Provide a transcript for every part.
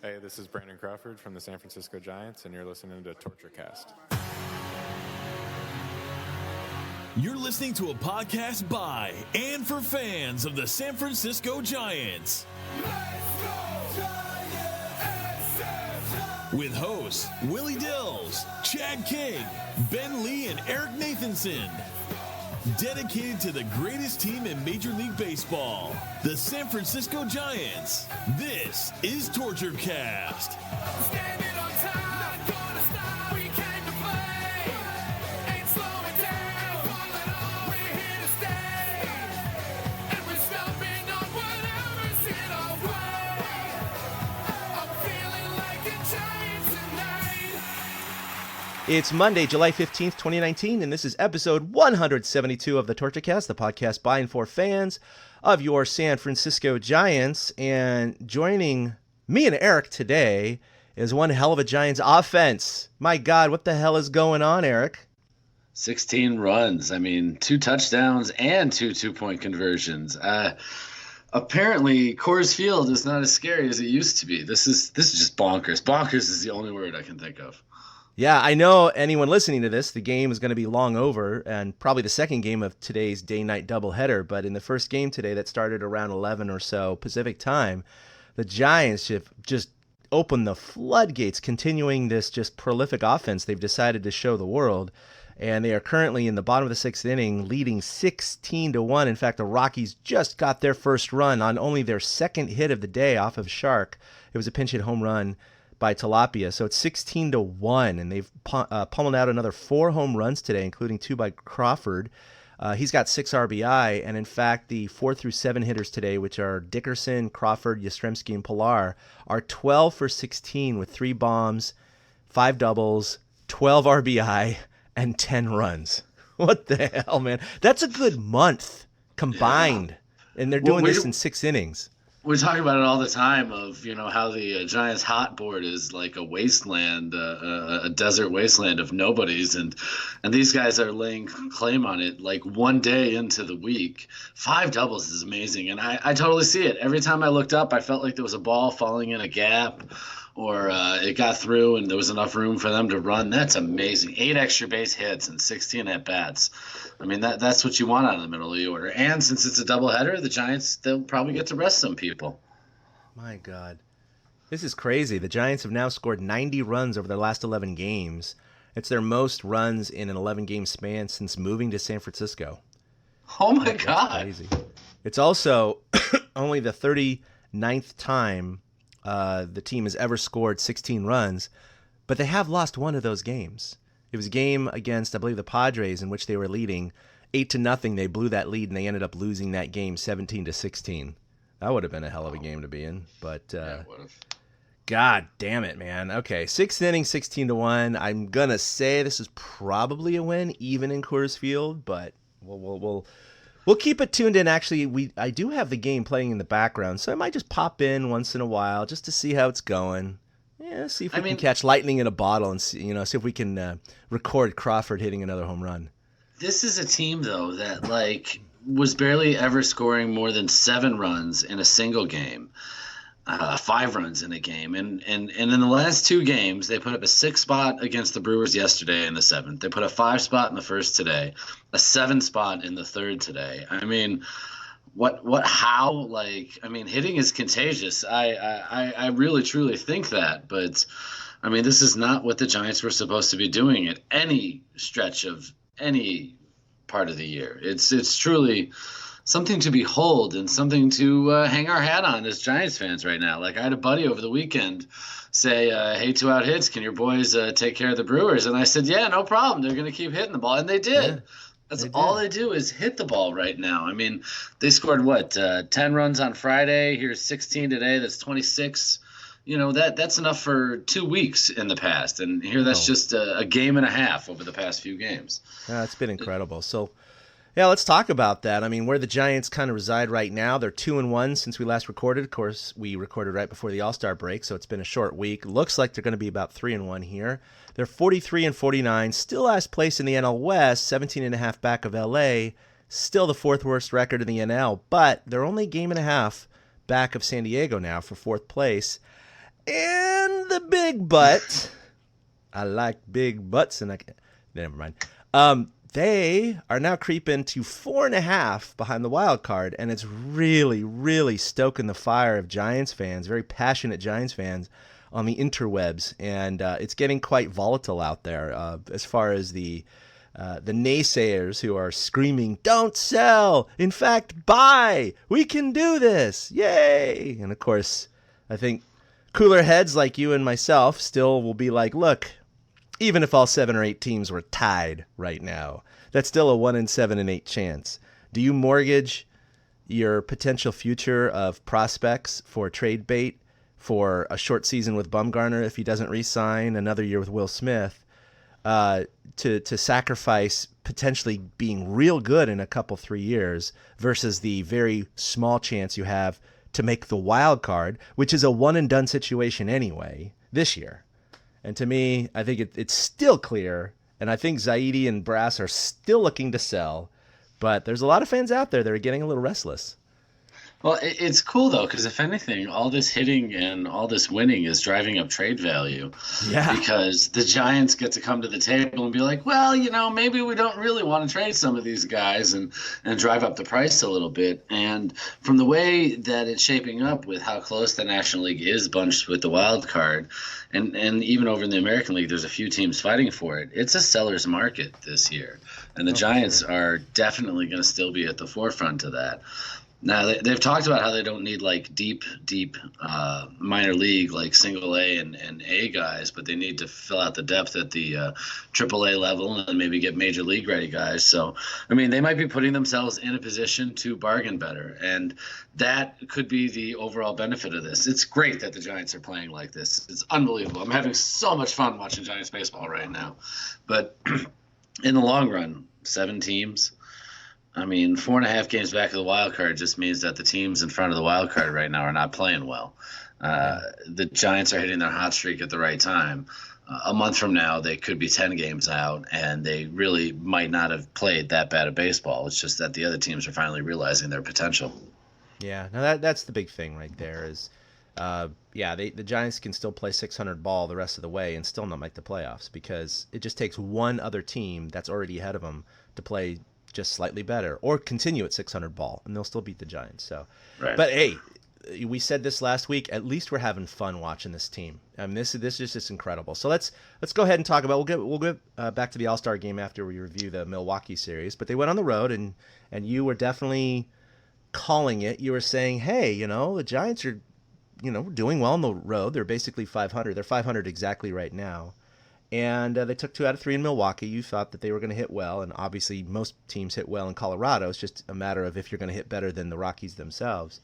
Hey, this is Brandon Crawford from the San Francisco Giants, and you're listening to Torture Cast. You're listening to a podcast by and for fans of the San Francisco Giants. Let's go, Giants! With hosts Willie Dills, Chad King, Ben Lee, and Eric Nathanson. Dedicated to the greatest team in Major League Baseball, the San Francisco Giants. This is Torture Cast. It's Monday, July 15th, 2019, and this is episode 172 of the Torture Cast, the podcast by and for fans of your San Francisco Giants. And joining me and Eric today is one hell of a Giants offense. My God, what the hell is going on, Eric? 16 runs. I mean, 2 touchdowns and 2 two-point conversions. Apparently, Coors Field is not as scary as it used to be. This is just bonkers. Bonkers is the only word I can think of. Yeah, I know anyone listening to this, the game is going to be long over, and probably the second game of today's day-night doubleheader. But in the first game today that started around 11 or so Pacific time, the Giants have just opened the floodgates, continuing this just prolific offense they've decided to show the world. And they are currently in the bottom of the 6th inning, leading 16-1. In fact, the Rockies just got their first run on only their second hit of the day off of Shark. It was a pinch hit home run by Tilapia. So it's 16-1, and they've pummeled out another 4 home runs today, including 2 by Crawford. He's got 6 RBI, and in fact, the 4 through 7 hitters today, which are Dickerson, Crawford, Yastrzemski, and Pilar, are 12 for 16 with 3 bombs, 5 doubles, 12 RBI, and 10 runs. What the hell, man? That's a good month combined, and they're doing this in 6 innings. We talk about it all the time of, how the Giants hot board is like a wasteland, a desert wasteland of nobodies. And these guys are laying claim on it like one day into the week. 5 doubles is amazing. And I totally see it. Every time I looked up, I felt like there was a ball falling in a gap or it got through and there was enough room for them to run. That's amazing. 8 extra base hits and 16 at-bats. I mean, that's what you want out of the middle of the order. And since it's a doubleheader, the Giants, they'll probably get to rest some people. My God. This is crazy. The Giants have now scored 90 runs over their last 11 games. It's their most runs in an 11-game span since moving to San Francisco. Oh, my God. That's crazy. It's also only the 39th time the team has ever scored 16 runs, but they have lost one of those games. It was a game against, I believe, the Padres, in which they were leading 8-0. They blew that lead, and they ended up losing that game 17-16. That would have been a hell of a game to be in, but it would have. God damn it, man. Okay, 6th inning, 16-1. I'm gonna say this is probably a win, even in Coors Field, but we'll keep it tuned in. Actually, I do have the game playing in the background, so I might just pop in once in a while just to see how it's going. Yeah, see if we can catch lightning in a bottle and see if we can record Crawford hitting another home run. This is a team, though, that was barely ever scoring more than 7 runs in a single game, 5 runs in a game. And in the last 2 games, they put up a 6 spot against the Brewers yesterday in the 7th. They put a 5 spot in the first today, a 7 spot in the 3rd today. I mean, hitting is contagious. I really, truly think that. But, I mean, this is not what the Giants were supposed to be doing at any stretch of any part of the year. It's truly something to behold and something to hang our hat on as Giants fans right now. Like, I had a buddy over the weekend say, hey, 2 out hits, can your boys take care of the Brewers? And I said, yeah, no problem. They're going to keep hitting the ball. And they did. Yeah. That's all they do is hit the ball right now. I mean, they scored, 10 runs on Friday. Here's 16 today. That's 26. That's enough for 2 weeks in the past. And here that's just a game and a half over the past few games. Yeah, it's been incredible. So, yeah, let's talk about that. I mean, where the Giants kind of reside right now, they're 2-1 since we last recorded. Of course, we recorded right before the All-Star break, so it's been a short week. Looks like they're going to be about 3-1 here. They're 43-49, still last place in the NL West, 17.5 back of LA, still the 4th worst record in the NL, but they're only a game and a half back of San Diego now for 4th place. And the big butt. I like big butts, and never mind. They are now creeping to 4.5 behind the wild card, and it's really, really stoking the fire of Giants fans, very passionate Giants fans, on the interwebs, and it's getting quite volatile out there as far as the naysayers who are screaming, "Don't sell! In fact, buy! We can do this! Yay!" And of course, I think cooler heads like you and myself still will be like, look, even if all 7 or 8 teams were tied right now, that's still a 1 in 7 and 8 chance. Do you mortgage your potential future of prospects for trade bait for a short season with Bumgarner if he doesn't re-sign, another year with Will Smith, to sacrifice potentially being real good in a couple 3 years versus the very small chance you have to make the wild card, which is a one and done situation anyway this year? And to me, I think it's still clear, and I think Zaidi and Brass are still looking to sell, but there's a lot of fans out there that are getting a little restless. Well, it's cool, though, because if anything, all this hitting and all this winning is driving up trade value. Yeah. Because the Giants get to come to the table and be like, well, maybe we don't really want to trade some of these guys and drive up the price a little bit. And from the way that it's shaping up with how close the National League is bunched with the wild card, and even over in the American League, there's a few teams fighting for it. It's a seller's market this year. And the Giants are definitely going to still be at the forefront of that. Now, they've talked about how they don't need deep minor league, single A and A guys, but they need to fill out the depth at the triple A level and maybe get major league ready guys. So, they might be putting themselves in a position to bargain better, and that could be the overall benefit of this. It's great that the Giants are playing like this. It's unbelievable. I'm having so much fun watching Giants baseball right now. But in the long run, 7 teams. 4.5 games back of the wild card just means that the teams in front of the wild card right now are not playing well. The Giants are hitting their hot streak at the right time. A month from now, they could be 10 games out, and they really might not have played that bad of baseball. It's just that the other teams are finally realizing their potential. Yeah, no, that's the big thing right there is, the Giants can still play 600 ball the rest of the way and still not make the playoffs because it just takes one other team that's already ahead of them to play just slightly better or continue at 600 ball and they'll still beat the Giants. So, right. But hey, we said this last week, at least we're having fun watching this team. This is just incredible. So let's go ahead and talk about, we'll get back to the All-Star game after we review the Milwaukee series, but they went on the road and you were definitely calling it. You were saying, hey, the Giants are, doing well on the road. They're basically 500. They're 500 exactly right now. And they took 2 out of 3 in Milwaukee. You thought that they were going to hit well, and obviously most teams hit well in Colorado. It's just a matter of if you're going to hit better than the Rockies themselves.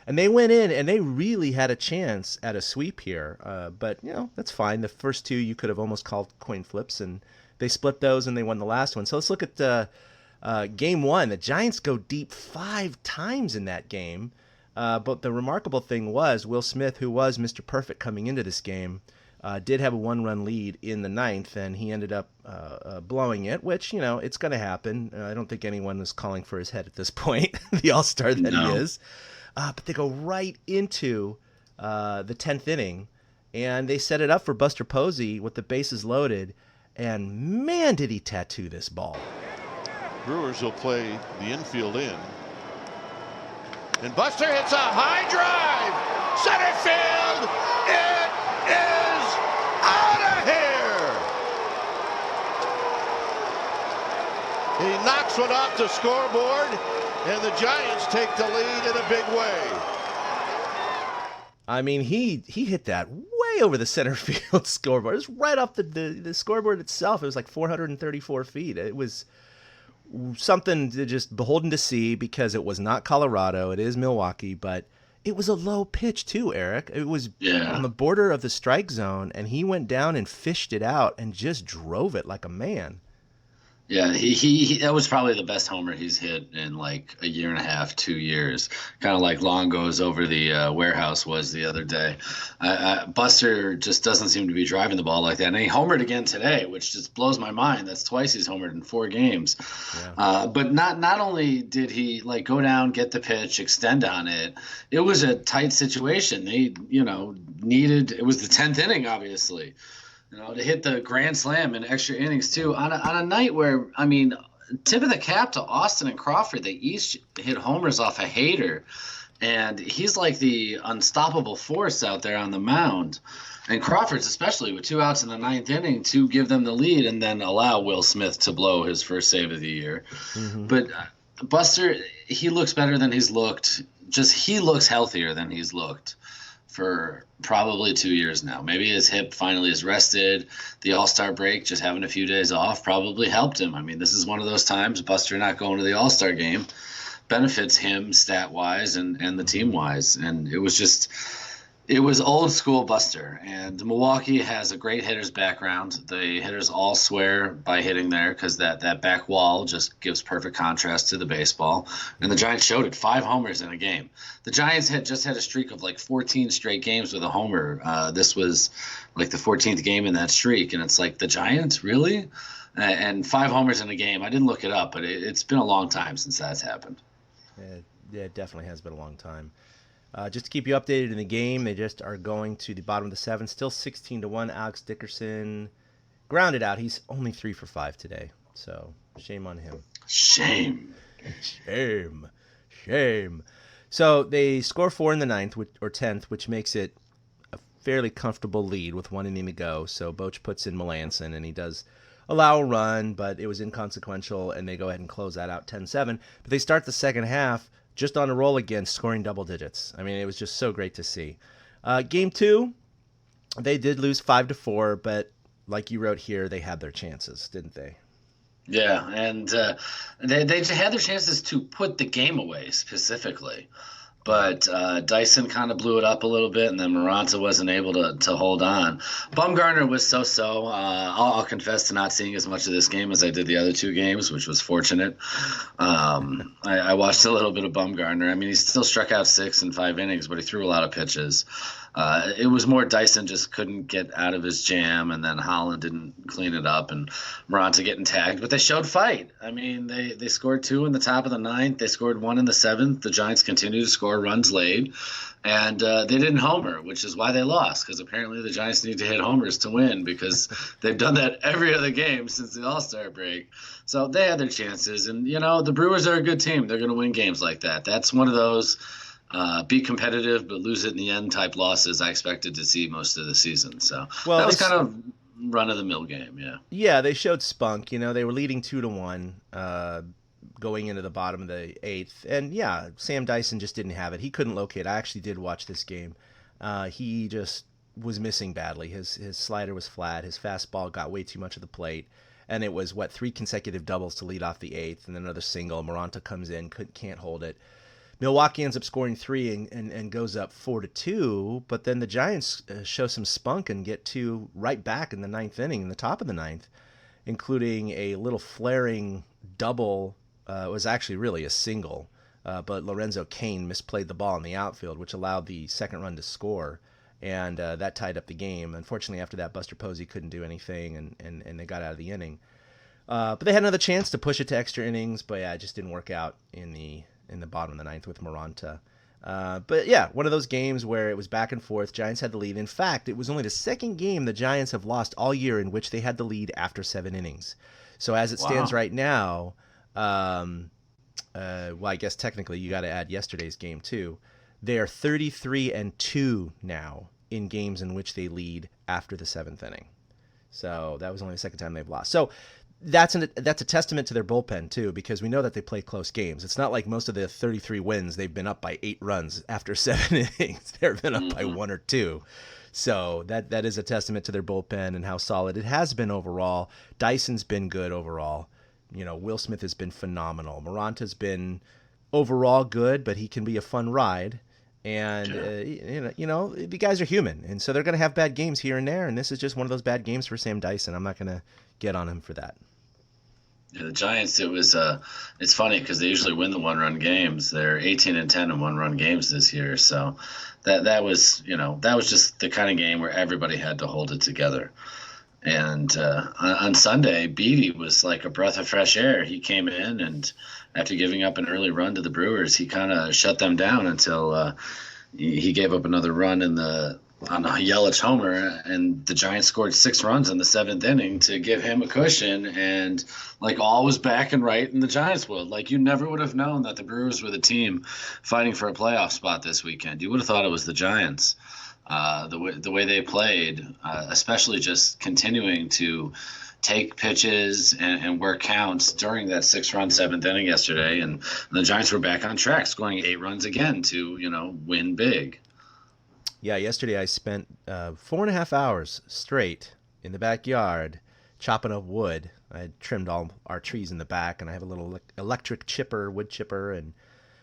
And they went in, and they really had a chance at a sweep here. But, that's fine. The first 2 you could have almost called coin flips, and they split those, and they won the last one. So let's look at Game 1. The Giants go deep 5 times in that game. But the remarkable thing was Will Smith, who was Mr. Perfect coming into this game, did have a 1-run lead in the 9th, and he ended up blowing it, which, it's going to happen. I don't think anyone was calling for his head at this point, the all-star that he is. But they go right into the 10th inning, and they set it up for Buster Posey with the bases loaded, and man, did he tattoo this ball. Brewers will play the infield in. And Buster hits a high drive. Center field. It is out of here. He knocks one off the scoreboard, and the Giants take the lead in a big way. He hit that way over the center field scoreboard. It was right off the scoreboard itself. It was like 434 feet. It was something to just beholden to see because it was not Colorado. It is Milwaukee, but it was a low pitch too, Eric. It was on the border of the strike zone, and he went down and fished it out and just drove it like a man. Yeah, he that was probably the best homer he's hit in like a year and a half, 2 years. Kind of like Longo's over the warehouse was the other day. Buster just doesn't seem to be driving the ball like that. And he homered again today, which just blows my mind. That's twice he's homered in 4 games. Yeah. But not only did he like go down, get the pitch, extend on it, it was a tight situation. They, needed, it was the 10th inning, obviously. To hit the grand slam in extra innings too on a night where, I mean, tip of the cap to Austin and Crawford. They each hit homers off a hater, and he's like the unstoppable force out there on the mound. And Crawford's especially with 2 outs in the 9th inning to give them the lead and then allow Will Smith to blow his first save of the year. Mm-hmm. But Buster, he looks better than he's looked. He looks healthier than he's looked for probably 2 years now. Maybe his hip finally is rested. The All-Star break, just having a few days off, probably helped him. I mean, this is one of those times Buster not going to the All-Star game benefits him stat-wise and the team-wise. And it was old school Buster. And Milwaukee has a great hitter's background. The hitters all swear by hitting there because that back wall just gives perfect contrast to the baseball. And the Giants showed it, 5 homers in a game. The Giants had just had a streak of like 14 straight games with a homer. This was like the 14th game in that streak. And it's like, the Giants, really? And 5 homers in a game. I didn't look it up, but it's been a long time since that's happened. Yeah, it definitely has been a long time. Just to keep you updated in the game, they just are going to the bottom of the 7th. Still 16-1. Alex Dickerson grounded out. He's only 3 for 5 today, so shame on him. Shame. So they score 4 in the 9th or 10th, which makes it a fairly comfortable lead with 1 inning to go. So Boch puts in Melanson, and he does allow a run, but it was inconsequential, and they go ahead and close that out 10-7. But they start the second half just on a roll again, scoring double digits. I mean, it was just so great to see. Game 2, they did lose 5-4, but like you wrote here, they had their chances, didn't they? Yeah, and they had their chances to put the game away specifically. But Dyson kind of blew it up a little bit, and then Maranta wasn't able to hold on. Bumgarner was so-so. I'll confess to not seeing as much of this game as I did the other 2 games, which was fortunate. I watched a little bit of Bumgarner. I mean, he still struck out 6 in 5 innings, but he threw a lot of pitches. It was more Dyson just couldn't get out of his jam, and then Holland didn't clean it up, and Maranta getting tagged. But they showed fight. I mean, they scored 2 in the top of the 9th. They scored 1 in the 7th. The Giants continued to score runs late, and they didn't homer, which is why they lost, because apparently the Giants need to hit homers to win, because they've done that every other game since the All-Star break. So they had their chances, and, the Brewers are a good team. They're going to win games like that. That's one of those be competitive but lose it in the end type losses I expected to see most of the season. So that was kind of run-of-the-mill game, yeah. Yeah, they showed spunk. They were leading 2-1 going into the bottom of the 8th. And, yeah, Sam Dyson just didn't have it. He couldn't locate. I actually did watch this game. He just was missing badly. His slider was flat. His fastball got way too much of the plate. And it was, 3 consecutive doubles to lead off the 8th, and then another single. Maranta comes in, can't hold it. Milwaukee ends up scoring 3 and goes up 4-2, but then the Giants show some spunk and get 2 right back in the 9th inning, in the top of the 9th, including a little flaring double. It was actually really a single, but Lorenzo Cain misplayed the ball in the outfield, which allowed the second run to score, and that tied up the game. Unfortunately, after that, Buster Posey couldn't do anything, and they got out of the inning. But they had another chance to push it to extra innings, but yeah, it just didn't work out in the bottom of the 9th with Maranta. But yeah, one of those games where it was back and forth. Giants had the lead. In fact, it was only the second game the Giants have lost all year in which they had the lead after 7 innings. So as it stands right now, well, I guess technically you got to add yesterday's game too. They are 33-2 now in games in which they lead after the 7th inning. So that was only the second time they've lost. So that's a testament to their bullpen too, because we know that they play close games. It's not like most of the 33 wins they've been up by 8 runs after 7 innings. They've been up by 1 or 2. So that is a testament to their bullpen and how solid it has been overall. Dyson's been good overall. Will Smith has been phenomenal. Maranta's been overall good, but he can be a fun ride. And the guys are human, and so they're going to have bad games here and there. And this is just one of those bad games for Sam Dyson. I'm not going to get on him for that. Yeah, the Giants, it's funny because they usually win the one-run games. They're 18-10 in one-run games this year. So that was just the kind of game where everybody had to hold it together. And on Sunday, Beatty was like a breath of fresh air. He came in, and after giving up an early run to the Brewers, he kind of shut them down until he gave up another run on a Yelich homer, and the Giants scored 6 runs in the 7th inning to give him a cushion, and like all was back and right in the Giants world. Like, you never would have known that the Brewers were the team fighting for a playoff spot this weekend. You would have thought it was the Giants. The way they played, especially just continuing to take pitches and work counts during that 6-run 7th inning yesterday, and the Giants were back on track, scoring 8 runs again to win big. Yeah, yesterday I spent 4.5 hours straight in the backyard chopping up wood. I had trimmed all our trees in the back, and I have a little electric wood chipper, and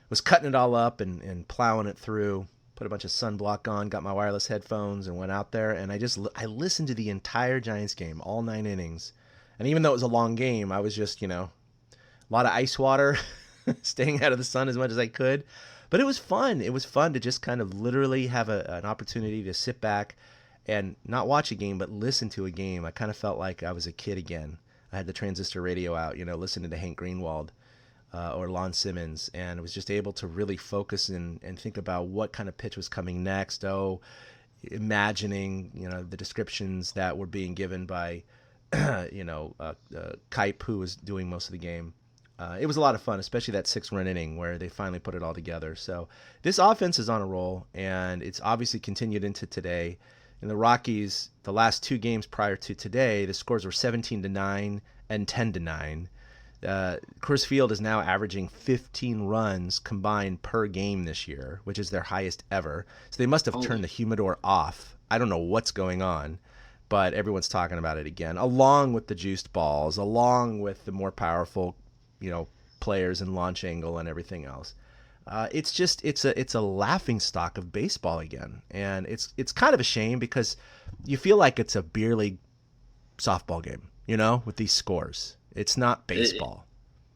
was cutting it all up and plowing it through. Put a bunch of sunblock on, got my wireless headphones, and went out there. And I listened to the entire Giants game, all 9 innings. And even though it was a long game, I was just, a lot of ice water, staying out of the sun as much as I could. But it was fun. It was fun to just kind of literally have an opportunity to sit back and not watch a game, but listen to a game. I kind of felt like I was a kid again. I had the transistor radio out, listening to Hank Greenwald. Or Lon Simmons, and was just able to really focus and think about what kind of pitch was coming next. Imagining, the descriptions that were being given by, Kipe, who was doing most of the game. It was a lot of fun, especially that 6-run inning where they finally put it all together. So this offense is on a roll, and it's obviously continued into today. In the Rockies, the last 2 games prior to today, the scores were 17-9 and 10-9. Coors Field is now averaging 15 runs combined per game this year, which is their highest ever. So they must have turned the humidor off. I don't know what's going on, but everyone's talking about it again, along with the juiced balls, along with the more powerful, players and launch angle and everything else. It's a laughing stock of baseball again, and it's kind of a shame because you feel like it's a beer league softball game, with these scores. It's not baseball.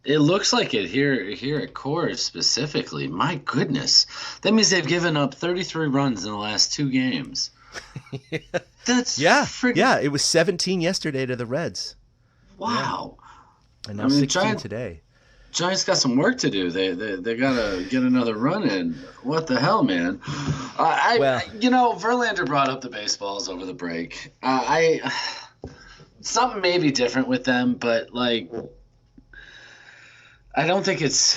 It looks like it here at Coors specifically. My goodness. That means they've given up 33 runs in the last 2 games. That's freaking... Yeah, it was 17 yesterday to the Reds. Wow. Yeah. And now 16 today. Giants got some work to do. They got to get another run in. What the hell, man? Verlander brought up the baseballs over the break. Something may be different with them, but I don't think it's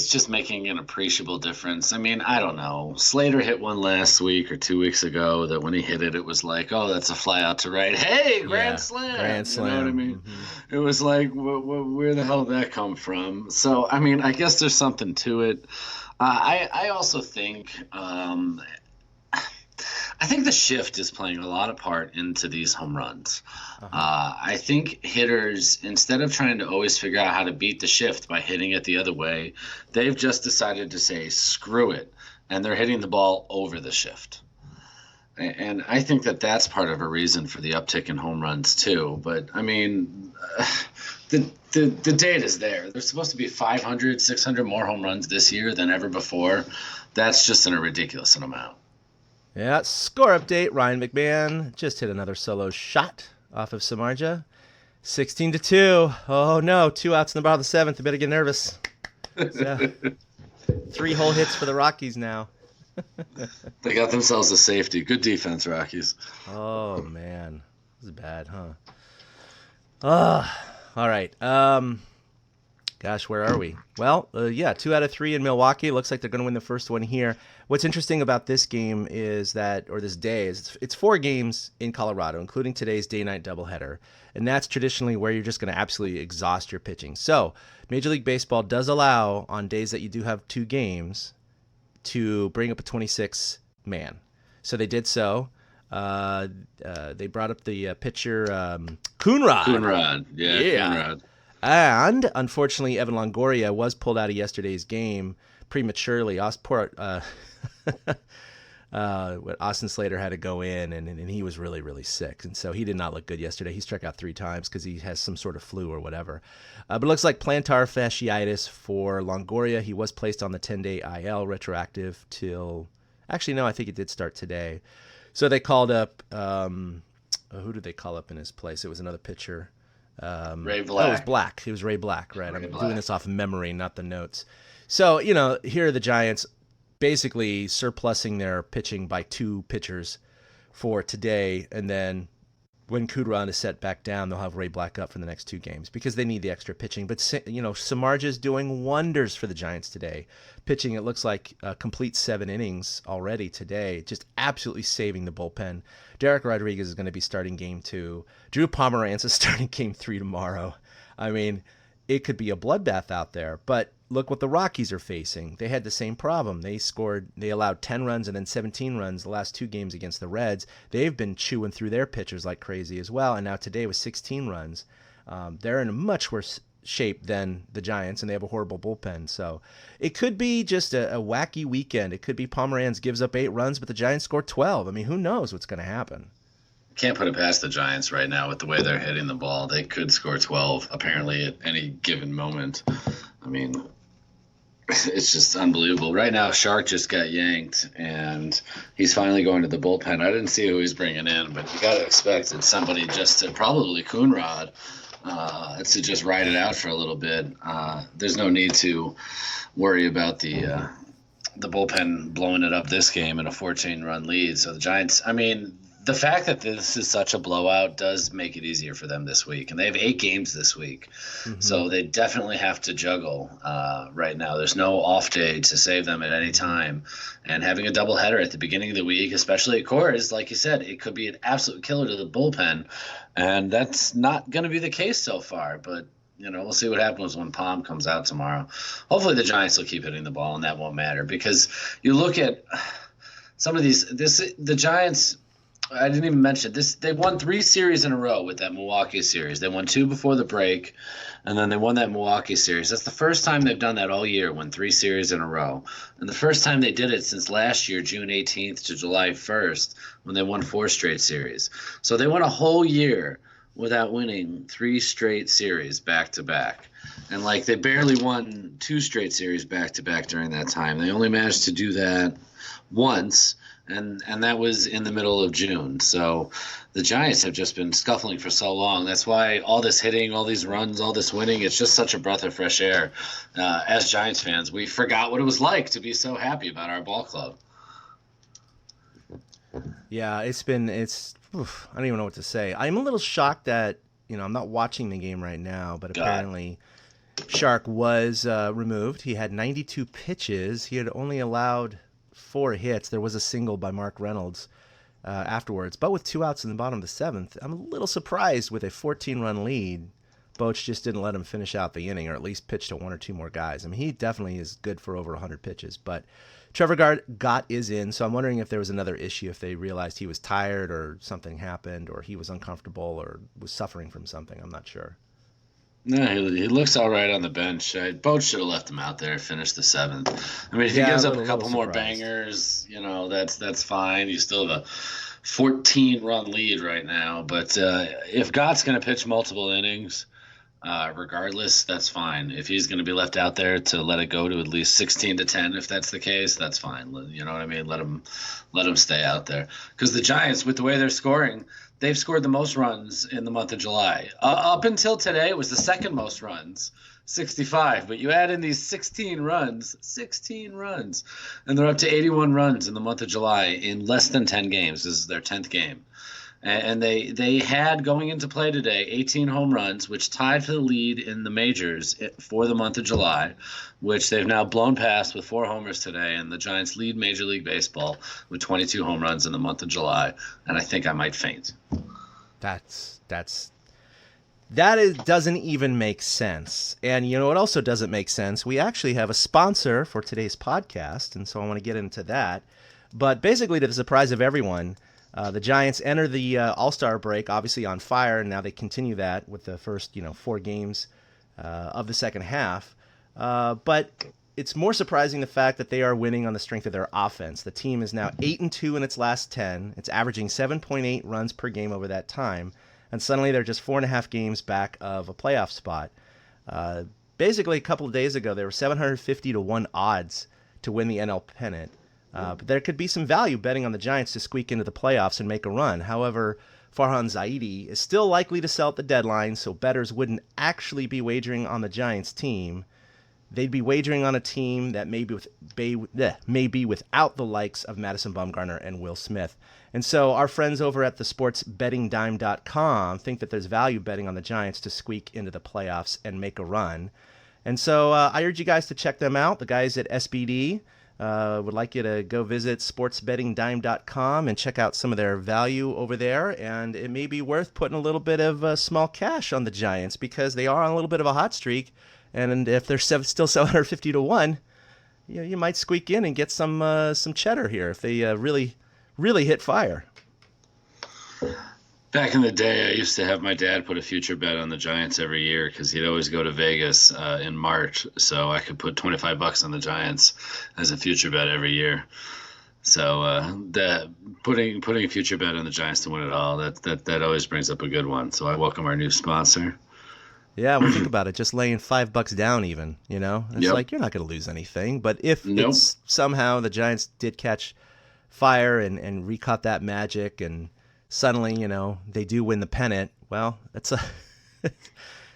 just making an appreciable difference. I mean, I don't know. Slater hit one last week or 2 weeks ago that when he hit it, it was like, oh, that's a fly out to right. Hey, grand slam. Grand slam. You know what I mean? Mm-hmm. It was like, where the hell did that come from? So, I mean, I guess there's something to it. I also think I think the shift is playing a lot of part into these home runs. I think hitters, instead of trying to always figure out how to beat the shift by hitting it the other way, they've just decided to say, screw it, and they're hitting the ball over the shift. And I think that that's part of a reason for the uptick in home runs too. But, I mean, the data's there. There's supposed to be 500, 600 more home runs this year than ever before. That's just a ridiculous amount. Yeah, score update. Ryan McMahon just hit another solo shot off of Samardzija. 16-2. Oh, no. 2 outs in the bottom of the 7th. I better get nervous. So, 3 whole hits for the Rockies now. They got themselves a safety. Good defense, Rockies. Oh, man. This is bad, huh? All right. Gosh, where are we? Well, 2 out of 3 in Milwaukee. Looks like they're going to win the first one here. What's interesting about this game is that, or this day, is it's 4 games in Colorado, including today's day-night doubleheader. And that's traditionally where you're just going to absolutely exhaust your pitching. So Major League Baseball does allow, on days that you do have 2 games, to bring up a 26-man. So they did so. They brought up the pitcher, Coonrod. Coonrod. Coonrod. And, unfortunately, Evan Longoria was pulled out of yesterday's game prematurely. Austin Slater had to go in, and he was really, really sick. And so he did not look good yesterday. He struck out 3 times because he has some sort of flu or whatever. But it looks like plantar fasciitis for Longoria. He was placed on the 10-day IL, retroactive till... Actually, no, I think it did start today. So they called up... who did they call up in his place? It was another pitcher. Ray Black. Oh, it was Black. It was Ray Black, right? Ray I'm Black. doing this off memory, not the notes. So, here are the Giants basically surplusing their pitching by 2 pitchers for today. And then when Kudran is set back down, they'll have Ray Black up for the next 2 games because they need the extra pitching. But, Samardzija's doing wonders for the Giants today. Pitching, it looks like a complete 7 innings already today, just absolutely saving the bullpen. Derek Rodriguez is going to be starting game 2. Drew Pomeranz is starting game 3 tomorrow. I mean, it could be a bloodbath out there. But look what the Rockies are facing. They had the same problem. They allowed 10 runs and then 17 runs the last 2 games against the Reds. They've been chewing through their pitchers like crazy as well. And now today was 16 runs. They're in a much worse shape than the Giants, and they have a horrible bullpen. So it could be just a wacky weekend. It could be Pomeranz gives up 8 runs, but the Giants score 12. I mean, who knows what's going to happen? Can't put it past the Giants right now with the way they're hitting the ball. They could score 12 apparently at any given moment. I mean, it's just unbelievable. Right now, Shark just got yanked, and he's finally going to the bullpen. I didn't see who he's bringing in, but you got to expect it's somebody just to probably Coonrod to just ride it out for a little bit. There's no need to worry about the bullpen blowing it up this game in a 14-run lead. So the Giants, I mean, the fact that this is such a blowout does make it easier for them this week. And they have 8 games this week. Mm-hmm. So they definitely have to juggle right now. There's no off day to save them at any time. And having a doubleheader at the beginning of the week, especially at Coors, like you said, it could be an absolute killer to the bullpen. And that's not going to be the case so far. But, we'll see what happens when Palm comes out tomorrow. Hopefully the Giants will keep hitting the ball, and that won't matter. Because you look at some of the Giants – I didn't even mention this. They won 3 series in a row with that Milwaukee series. They won 2 before the break, and then they won that Milwaukee series. That's the first time they've done that all year, won 3 series in a row. And the first time they did it since last year, June 18th to July 1st, when they won 4 straight series. So they went a whole year without winning 3 straight series back-to-back. And, they barely won 2 straight series back-to-back during that time. They only managed to do that once. And that was in the middle of June. So the Giants have just been scuffling for so long. That's why all this hitting, all these runs, all this winning, it's just such a breath of fresh air. As Giants fans, we forgot what it was like to be so happy about our ball club. Yeah, I don't even know what to say. I'm a little shocked that, I'm not watching the game right now, but apparently Shark was removed. He had 92 pitches. He had only allowed 4 hits. There was a single by Mark Reynolds afterwards, but with 2 outs in the bottom of the 7th, I'm a little surprised with a 14-run lead. Boch just didn't let him finish out the inning, or at least pitch to 1 or 2 more guys. I mean, he definitely is good for over 100 pitches, but Trevor Gott is in, so I'm wondering if there was another issue, if they realized he was tired or something happened, or he was uncomfortable or was suffering from something. I'm not sure. No, he looks all right on the bench. Boch should have left him out there, finished the 7th. I mean, if he gives up a couple more bangers, that's fine. You still have a 14-run lead right now. But if Gott's going to pitch multiple innings, regardless, that's fine. If he's going to be left out there to let it go to at least 16-10, if that's the case, that's fine. You know what I mean? Let him stay out there. Because the Giants, with the way they're scoring, they've scored the most runs in the month of July. Up until today, it was the second most runs, 65. But you add in these 16 runs, and they're up to 81 runs in the month of July in less than 10 games. This is their 10th game. And they had, going into play today, 18 home runs, which tied for the lead in the majors for the month of July, which they've now blown past with 4 homers today. And the Giants lead Major League Baseball with 22 home runs in the month of July. And I think I might faint. Doesn't even make sense. And you know what also doesn't make sense? We actually have a sponsor for today's podcast, and so I want to get into that. But basically, to the surprise of everyone, the Giants enter the All-Star break, obviously on fire, and now they continue that with the first 4 games of the second half. But it's more surprising the fact that they are winning on the strength of their offense. The team is now 8-2 in its last 10. It's averaging 7.8 runs per game over that time. And suddenly they're just 4.5 games back of a playoff spot. Basically, a couple of days ago, they were 750 to 1 odds to win the NL pennant. But there could be some value betting on the Giants to squeak into the playoffs and make a run. However, Farhan Zaidi is still likely to sell at the deadline, so bettors wouldn't actually be wagering on the Giants team. They'd be wagering on a team that may be without the likes of Madison Bumgarner and Will Smith. And so our friends over at the sportsbettingdime.com think that there's value betting on the Giants to squeak into the playoffs and make a run. And so I urge you guys to check them out. The guys at SBD would like you to go visit sportsbettingdime.com and check out some of their value over there. And it may be worth putting a little bit of small cash on the Giants because they are on a little bit of a hot streak. And if they're still 750 to 1, you might squeak in and get some cheddar here if they really hit fire. Back in the day, I used to have my dad put a future bet on the Giants every year because he'd always go to Vegas in March, so I could put $25 on the Giants as a future bet every year. So that putting a future bet on the Giants to win it all, that always brings up a good one. So I welcome our new sponsor. Yeah, well, think about it. Just laying $5 down, even, it's like you're not going to lose anything. But if it's somehow the Giants did catch fire and recaught that magic, and suddenly, they do win the pennant, well, that's a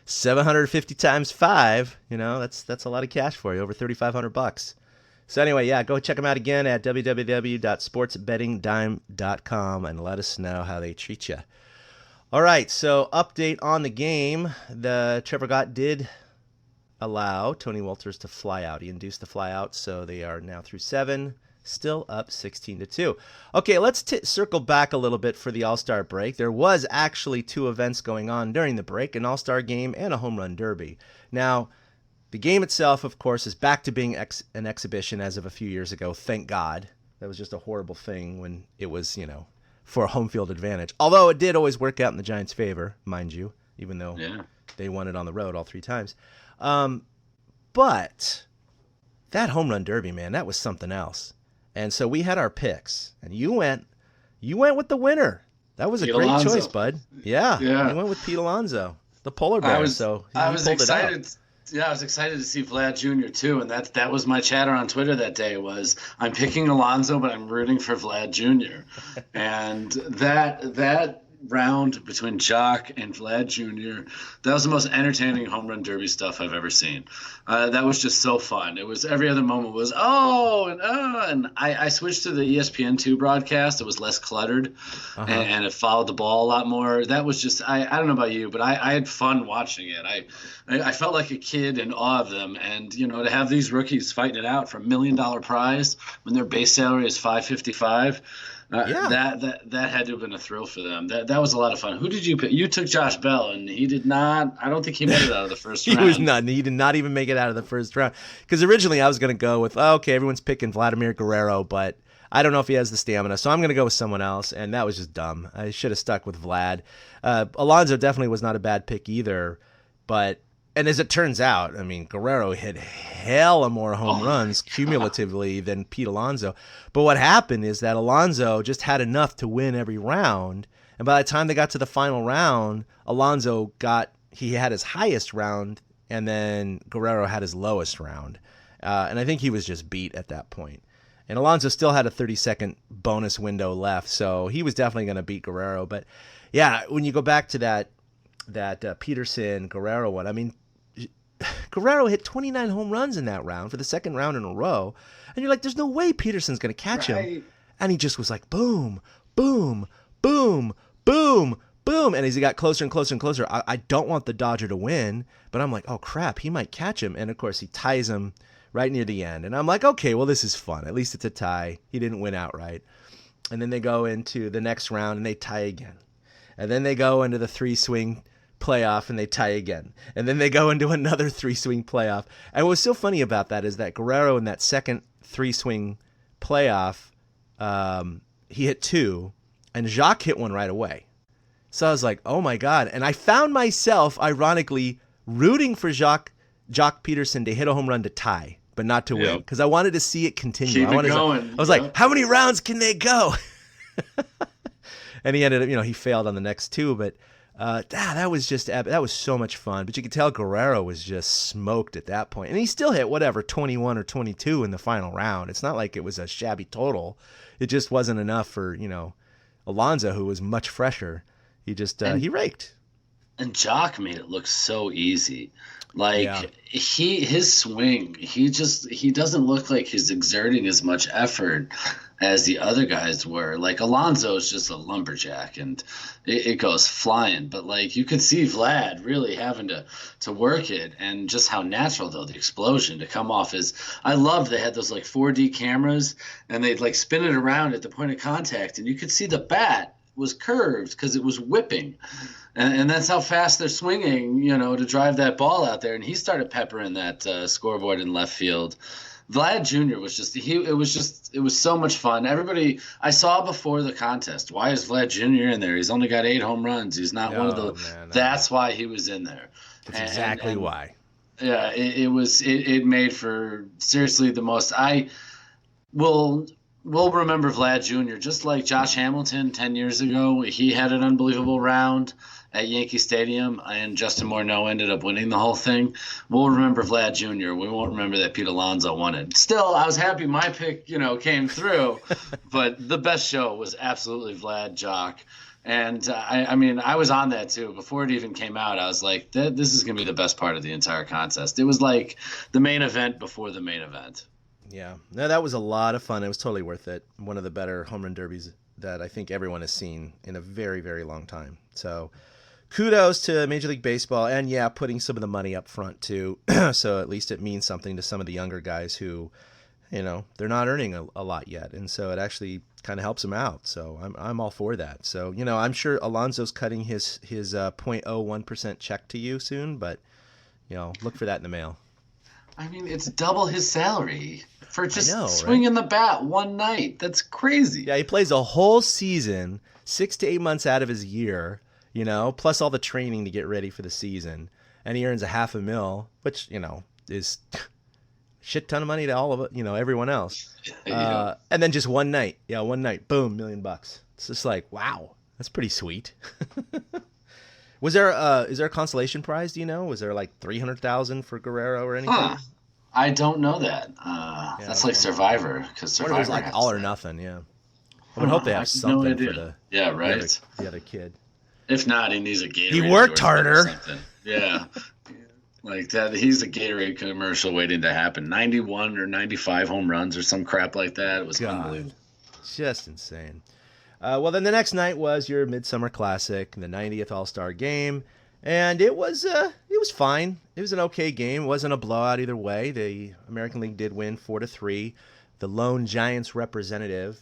750 times 5. That's a lot of cash for you, over $3,500. So anyway, yeah, go check them out again at www.sportsbettingdime.com and let us know how they treat you. All right, so update on the game. The Trevor Gott did allow Tony Wolters to fly out. He induced the fly out, so they are now through 7, still up 16-2. Okay, let's circle back a little bit for the All-Star break. There was actually 2 events going on during the break, an All-Star game and a home run derby. Now, the game itself, of course, is back to being an exhibition as of a few years ago. Thank God. That was just a horrible thing when it was, for a home field advantage. Although it did always work out in the Giants' favor, mind you, even though they won it on the road all 3 times. But that home run derby, man, that was something else. And so we had our picks, and you went with the winner. That was a great choice, bud. Yeah. You went with Pete Alonso, the polar bear. I was excited. Yeah, I was excited to see Vlad Jr. too, and that was my chatter on Twitter that day was I'm picking Alonso, but I'm rooting for Vlad Jr. And that round between Jock and Vlad Jr., that was the most entertaining home run derby stuff I've ever seen. That was just so fun. It was every other moment was and I switched to the ESPN2 broadcast. It was less cluttered and it followed the ball a lot more. That was just I don't know about you, but I had fun watching it. I felt like a kid in awe of them, and to have these rookies fighting it out for $1 million prize when their base salary is $555. That had to have been a thrill for them. That was a lot of fun. Who did you pick? You took Josh Bell, and he did not. I don't think he made it out of the first round. He did not even make it out of the first round. Because originally I was going to go with, everyone's picking Vladimir Guerrero, but I don't know if he has the stamina, so I'm going to go with someone else, and that was just dumb. I should have stuck with Vlad. Alonso definitely was not a bad pick either, and as it turns out, Guerrero hit hella more home runs cumulatively than Pete Alonso. But what happened is that Alonso just had enough to win every round. And by the time they got to the final round, Alonso he had his highest round, and then Guerrero had his lowest round. And I think he was just beat at that point. And Alonso still had a 30-second bonus window left, so he was definitely going to beat Guerrero. But yeah, when you go back to that Peterson Guerrero one, Guerrero hit 29 home runs in that round for the second round in a row. And you're like, there's no way Peterson's going to catch him. And he just was like, boom, boom, boom, boom, boom. And as he got closer and closer and closer, I don't want the Dodger to win, but I'm like, oh, crap, he might catch him. And, of course, he ties him right near the end. And I'm like, okay, well, this is fun. At least it's a tie. He didn't win outright. And then they go into the next round, and they tie again. And then they go into the 3-swing playoff and they tie again. And then they go into another 3-swing playoff. And what's so funny about that is that Guerrero in that second 3-swing playoff, he hit 2 and Jacques hit 1 right away. So I was like, oh my God. And I found myself ironically rooting for Jock Peterson to hit a home run to tie but not to win, because I wanted to see it continue. Keep I wanted it going. I was like, how many rounds can they go? And he ended up, he failed on the next two, but that was so much fun. But you could tell Guerrero was just smoked at that point. And he still hit 21 or 22 in the final round. It's not like it was a shabby total. It just wasn't enough for, Alonso, who was much fresher. He just, he raked. And Jock made it look so easy. His swing, he doesn't look like he's exerting as much effort as the other guys were. Like Alonso is just a lumberjack and it goes flying. But like you could see Vlad really having to work it, and just how natural though the explosion to come off is. I loved they had those like 4D cameras and they'd like spin it around at the point of contact, and you could see the bat was curved because it was whipping. And that's how fast they're swinging, to drive that ball out there. And he started peppering that scoreboard in left field. Vlad Jr. was it was so much fun. Everybody I saw before the contest, why is Vlad Jr. in there? He's only got 8 home runs. He's not one of the. Man, that's why he was in there. That's exactly why. Yeah, it made for seriously the most. We'll remember Vlad Jr. just like Josh Hamilton 10 years ago. He had an unbelievable round at Yankee Stadium, and Justin Morneau ended up winning the whole thing. We'll remember Vlad Jr. We won't remember that Pete Alonso won it. Still, I was happy my pick, came through, but the best show was absolutely Vlad Jock. And I was on that too. Before it even came out, I was like, this is going to be the best part of the entire contest. It was like the main event before the main event. Yeah, no, that was a lot of fun. It was totally worth it. One of the better home run derbies that I think everyone has seen in a very, very long time. So kudos to Major League Baseball, and putting some of the money up front too. So at least it means something to some of the younger guys who, they're not earning a lot yet. And so it actually kind of helps them out. So I'm all for that. So, I'm sure Alonso's cutting his 0.01% check to you soon, but, look for that in the mail. I mean, it's double his salary for just swinging the bat one night. That's crazy. Yeah, he plays a whole season, 6 to 8 months out of his year, plus all the training to get ready for the season. And he earns $500,000, which, is shit ton of money to all of it, everyone else. Yeah. And then just one night. Yeah, one night. Boom, $1 million. It's just like, wow, that's pretty sweet. Is there a consolation prize? Do you know? Was there like $300,000 for Guerrero or anything? I don't know that. That's like Survivor, because Survivor was like all or nothing. Yeah, I would hope they have something for the other kid. If not, he needs a Gatorade. He worked harder. Yeah, like that. He's a Gatorade commercial waiting to happen. 91 or 95 home runs or some crap like that. It was unbelievable. Just insane. Well, then the next night was your Midsummer Classic, the 90th All-Star Game, and it was fine. It was an okay game. It wasn't a blowout either way. The American League did win 4-3. The lone Giants representative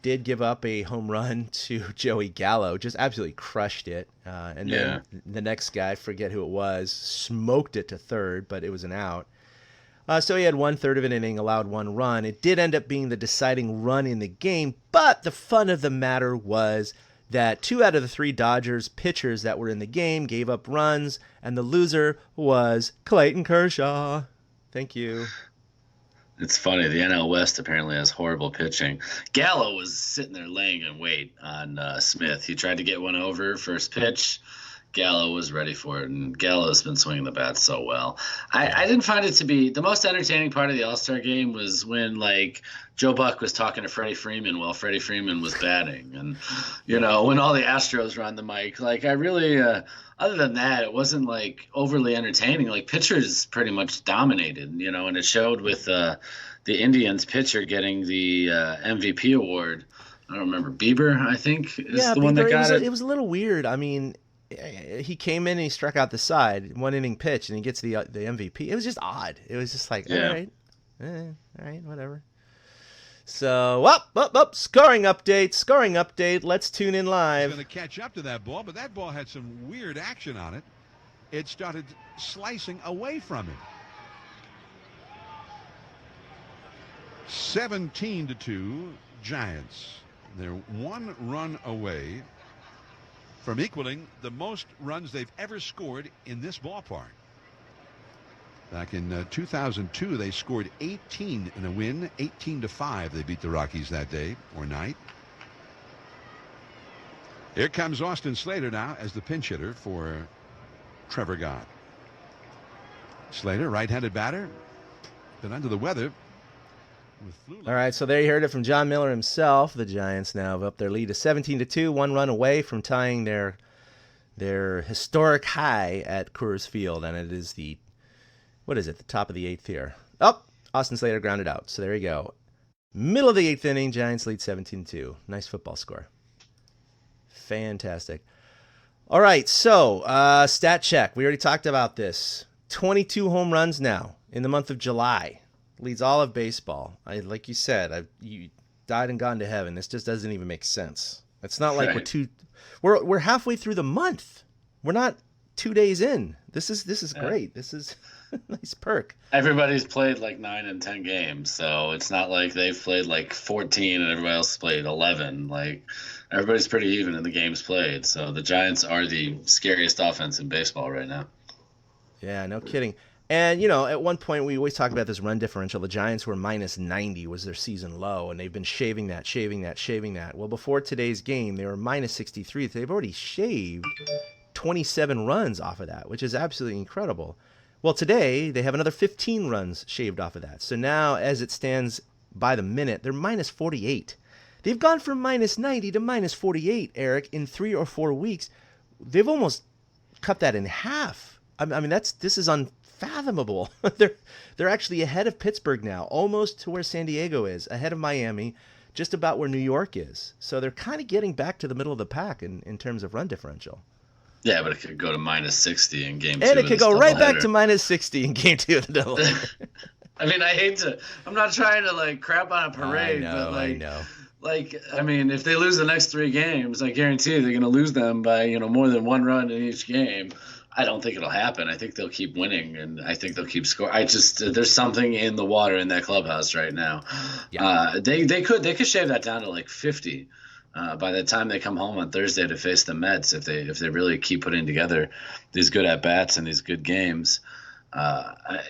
did give up a home run to Joey Gallo, just absolutely crushed it. And then the next guy, I forget who it was, smoked it to third, but it was an out. So he had 1/3 of an inning, allowed 1 run. It did end up being the deciding run in the game, but the fun of the matter was that 2 out of the 3 Dodgers pitchers that were in the game gave up runs, and the loser was Clayton Kershaw. Thank you. It's funny. The NL West apparently has horrible pitching. Gallo was sitting there laying in wait on Smith. He tried to get one over first pitch. Gallo was ready for it, and Gallo's been swinging the bat so well. I didn't find it to be the most entertaining part of the All-Star game was when like Joe Buck was talking to Freddie Freeman while Freddie Freeman was batting, and when all the Astros were on the mic. Like I really, other than that, it wasn't like overly entertaining. Like pitchers pretty much dominated, and it showed with the Indians pitcher getting the MVP award. I don't remember, Bieber, I think, is the one that got it. It was a little weird. I mean, he came in and he struck out the side, 1 inning pitch, and he gets the MVP. It was just odd. It was just like, all right, whatever. So, scoring update. Let's tune in live. He's going to catch up to that ball, but that ball had some weird action on it. It started slicing away from him. 17-2 Giants. They're 1 run away from equaling the most runs they've ever scored in this ballpark. Back in 2002, they scored 18 in a win, 18-5. They beat the Rockies that day or night. Here comes Austin Slater now as the pinch hitter for Trevor Gott. Slater, right-handed batter, been under the weather. All right, so there you heard it from John Miller himself. The Giants now have up their lead to 17-2, 1 run away from tying their historic high at Coors Field, and it is the top of the 8th here. Oh, Austin Slater grounded out, so there you go. Middle of the 8th inning, Giants lead 17-2. Nice football score. Fantastic. All right, so stat check. We already talked about this. 22 home runs now in the month of July. Leads all of baseball. Like you said, you died and gone to heaven. This just doesn't even make sense. It's not like we're halfway through the month. We're not 2 days in. This is great. This is a nice perk. Everybody's played like 9 and 10 games, so it's not like they've played like 14 and everybody else played 11. Like everybody's pretty even in the games played. So the Giants are the scariest offense in baseball right now. Yeah, no kidding. And, at one point, we always talk about this run differential. The Giants were minus 90 was their season low, and they've been shaving that. Well, before today's game, they were minus 63. They've already shaved 27 runs off of that, which is absolutely incredible. Well, today, they have another 15 runs shaved off of that. So now, as it stands by the minute, they're minus 48. They've gone from minus 90 to minus 48, Eric, in 3 or 4 weeks. They've almost cut that in half. I mean, this is unfathomable. They're actually ahead of Pittsburgh now, almost to where San Diego is, ahead of Miami, just about where New York is. So they're kind of getting back to the middle of the pack in terms of run differential. Yeah, but it could go to minus 60 in game 2. And it could go right back to minus 60 in game 2 of the doubleheader. I mean, I'm not trying to like crap on a parade, but I know. Like, I mean, if they lose the next 3 games, I guarantee you they're going to lose them by, more than 1 run in each game. I don't think it'll happen. I think they'll keep winning, and I think they'll keep scoring. There's something in the water in that clubhouse right now. Yeah. They could shave that down to like 50 by the time they come home on Thursday to face the Mets if they really keep putting together these good at bats and these good games.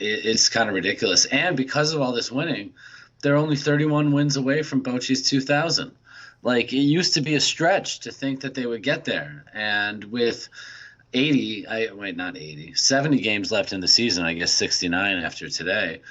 It's kind of ridiculous, and because of all this winning, they're only 31 wins away from Bochy's 2000. Like, it used to be a stretch to think that they would get there, and with 70 games left in the season, I guess 69 after today,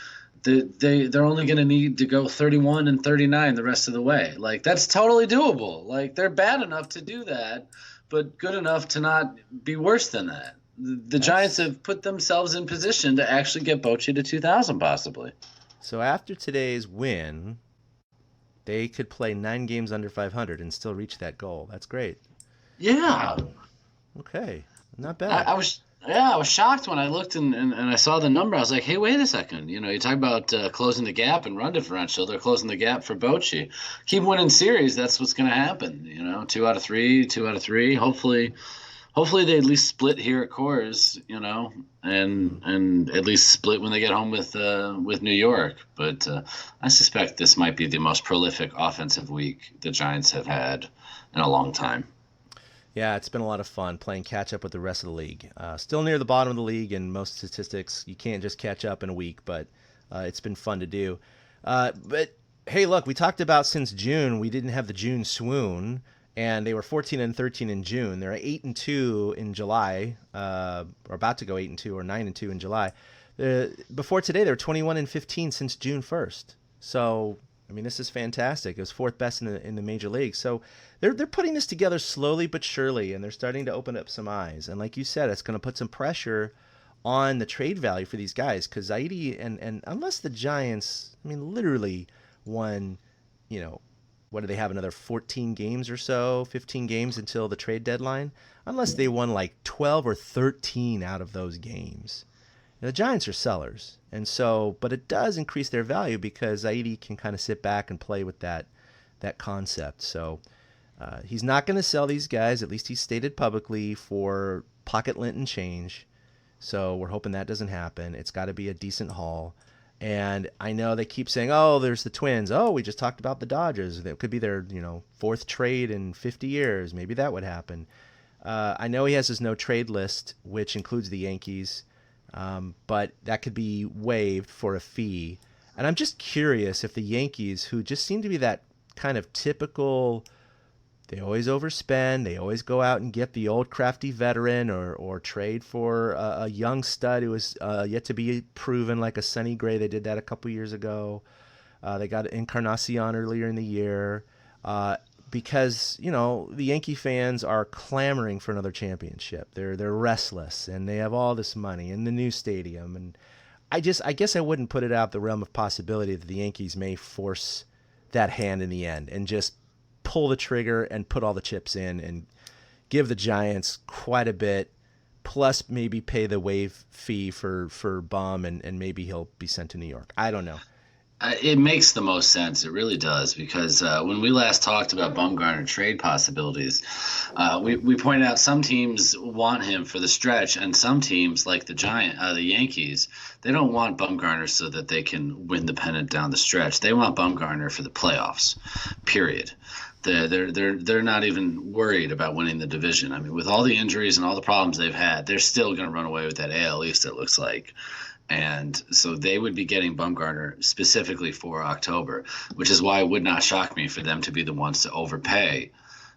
they're only going to need to go 31 and 39 the rest of the way. Like, that's totally doable. Like, they're bad enough to do that, but good enough to not be worse than that. The Giants have put themselves in position to actually get Bochy to 2,000 possibly. So after today's win, they could play 9 games under 500 and still reach that goal. That's great. Yeah. Wow. Okay. Not bad. I was shocked when I looked and I saw the number. I was like, hey, wait a second. You talk about closing the gap and run differential. They're closing the gap for Bochy. Keep winning series. That's what's going to happen. 2 out of 3. Hopefully they at least split here at Coors, and at least split when they get home with New York. But I suspect this might be the most prolific offensive week the Giants have had in a long time. Yeah, it's been a lot of fun playing catch up with the rest of the league. Still near the bottom of the league in most statistics. You can't just catch up in a week, but it's been fun to do. But hey, look, we talked about since June we didn't have the June swoon, and they were 14 and 13 in June. They're 8 and 2 in July, or about to go 8 and 2 or 9 and 2 in July. Before today, they were 21 and 15 since June 1st. So, I mean, this is fantastic. It was 4th best in the major league. So they're putting this together slowly but surely, and they're starting to open up some eyes. And like you said, it's going to put some pressure on the trade value for these guys, because Zaidi and unless the Giants, I mean, literally won, what do they have, another 14 games or so, 15 games until the trade deadline? Unless they won like 12 or 13 out of those games. The Giants are sellers, and so, but it does increase their value because Zaidi can kind of sit back and play with that concept. So he's not going to sell these guys, at least he's stated publicly, for pocket lint and change. So we're hoping that doesn't happen. It's got to be a decent haul. And I know they keep saying, oh, there's the Twins. Oh, we just talked about the Dodgers. That could be their 4th trade in 50 years. Maybe that would happen. I know he has his no trade list, which includes the Yankees. but that could be waived for a fee. And I'm just curious if the Yankees, who just seem to be that kind of typical, they always overspend, they always go out and get the old crafty veteran or trade for a young stud who is yet to be proven, like a Sonny Gray. They did that a couple years ago. They got Encarnacion earlier in the year. Because, the Yankee fans are clamoring for another championship. They're restless, and they have all this money in the new stadium. And I guess I wouldn't put it out the realm of possibility that the Yankees may force that hand in the end and just pull the trigger and put all the chips in and give the Giants quite a bit, plus maybe pay the waive fee for Bum, and maybe he'll be sent to New York. I don't know. It makes the most sense. It really does, because when we last talked about Bumgarner trade possibilities, we pointed out some teams want him for the stretch, and some teams, like the Yankees, they don't want Bumgarner so that they can win the pennant down the stretch. They want Bumgarner for the playoffs. Period. They're not even worried about winning the division. I mean, with all the injuries and all the problems they've had, they're still going to run away with that AL East, it looks like. And so they would be getting Bumgarner specifically for October, which is why it would not shock me for them to be the ones to overpay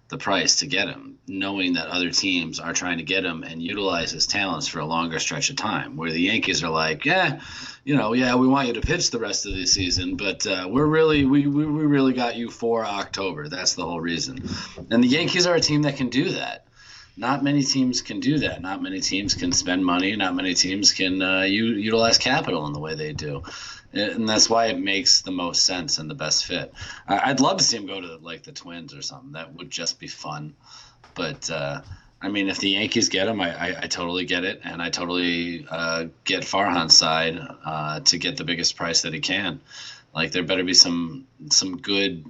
the price to get him, knowing that other teams are trying to get him and utilize his talents for a longer stretch of time, where the Yankees are like, we want you to pitch the rest of the season, but we really got you for October. That's the whole reason. And the Yankees are a team that can do that. Not many teams can do that. Not many teams can spend money. Not many teams can utilize capital in the way they do. And that's why it makes the most sense and the best fit. I'd love to see him go to like the Twins or something. That would just be fun. But, if the Yankees get him, I totally get it. And I totally get Farhan's side to get the biggest price that he can. Like, there better be some good,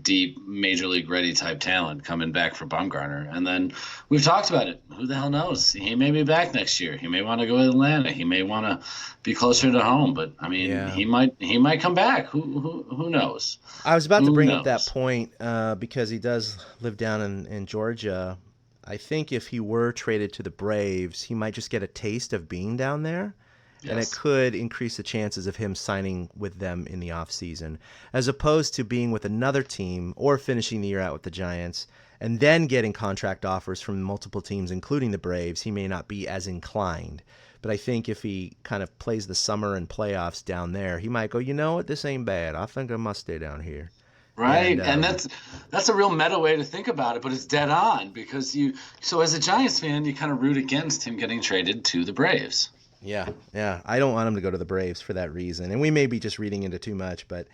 deep major league ready type talent coming back for Bumgarner. And then we've talked about it. Who the hell knows? He may be back next year. He may want to go to Atlanta. He may want to be closer to home, but he might come back. Who knows? I was about to bring up that point because he does live down in Georgia. I think if he were traded to the Braves, he might just get a taste of being down there. Yes. And it could increase the chances of him signing with them in the offseason, as opposed to being with another team or finishing the year out with the Giants and then getting contract offers from multiple teams, including the Braves. He may not be as inclined. But I think if he kind of plays the summer and playoffs down there, he might go, you know what, this ain't bad. I think I must stay down here. Right, and that's a real meta way to think about it, but it's dead on, because so as a Giants fan, you kind of root against him getting traded to the Braves. Yeah. I don't want him to go to the Braves for that reason. And we may be just reading into too much, but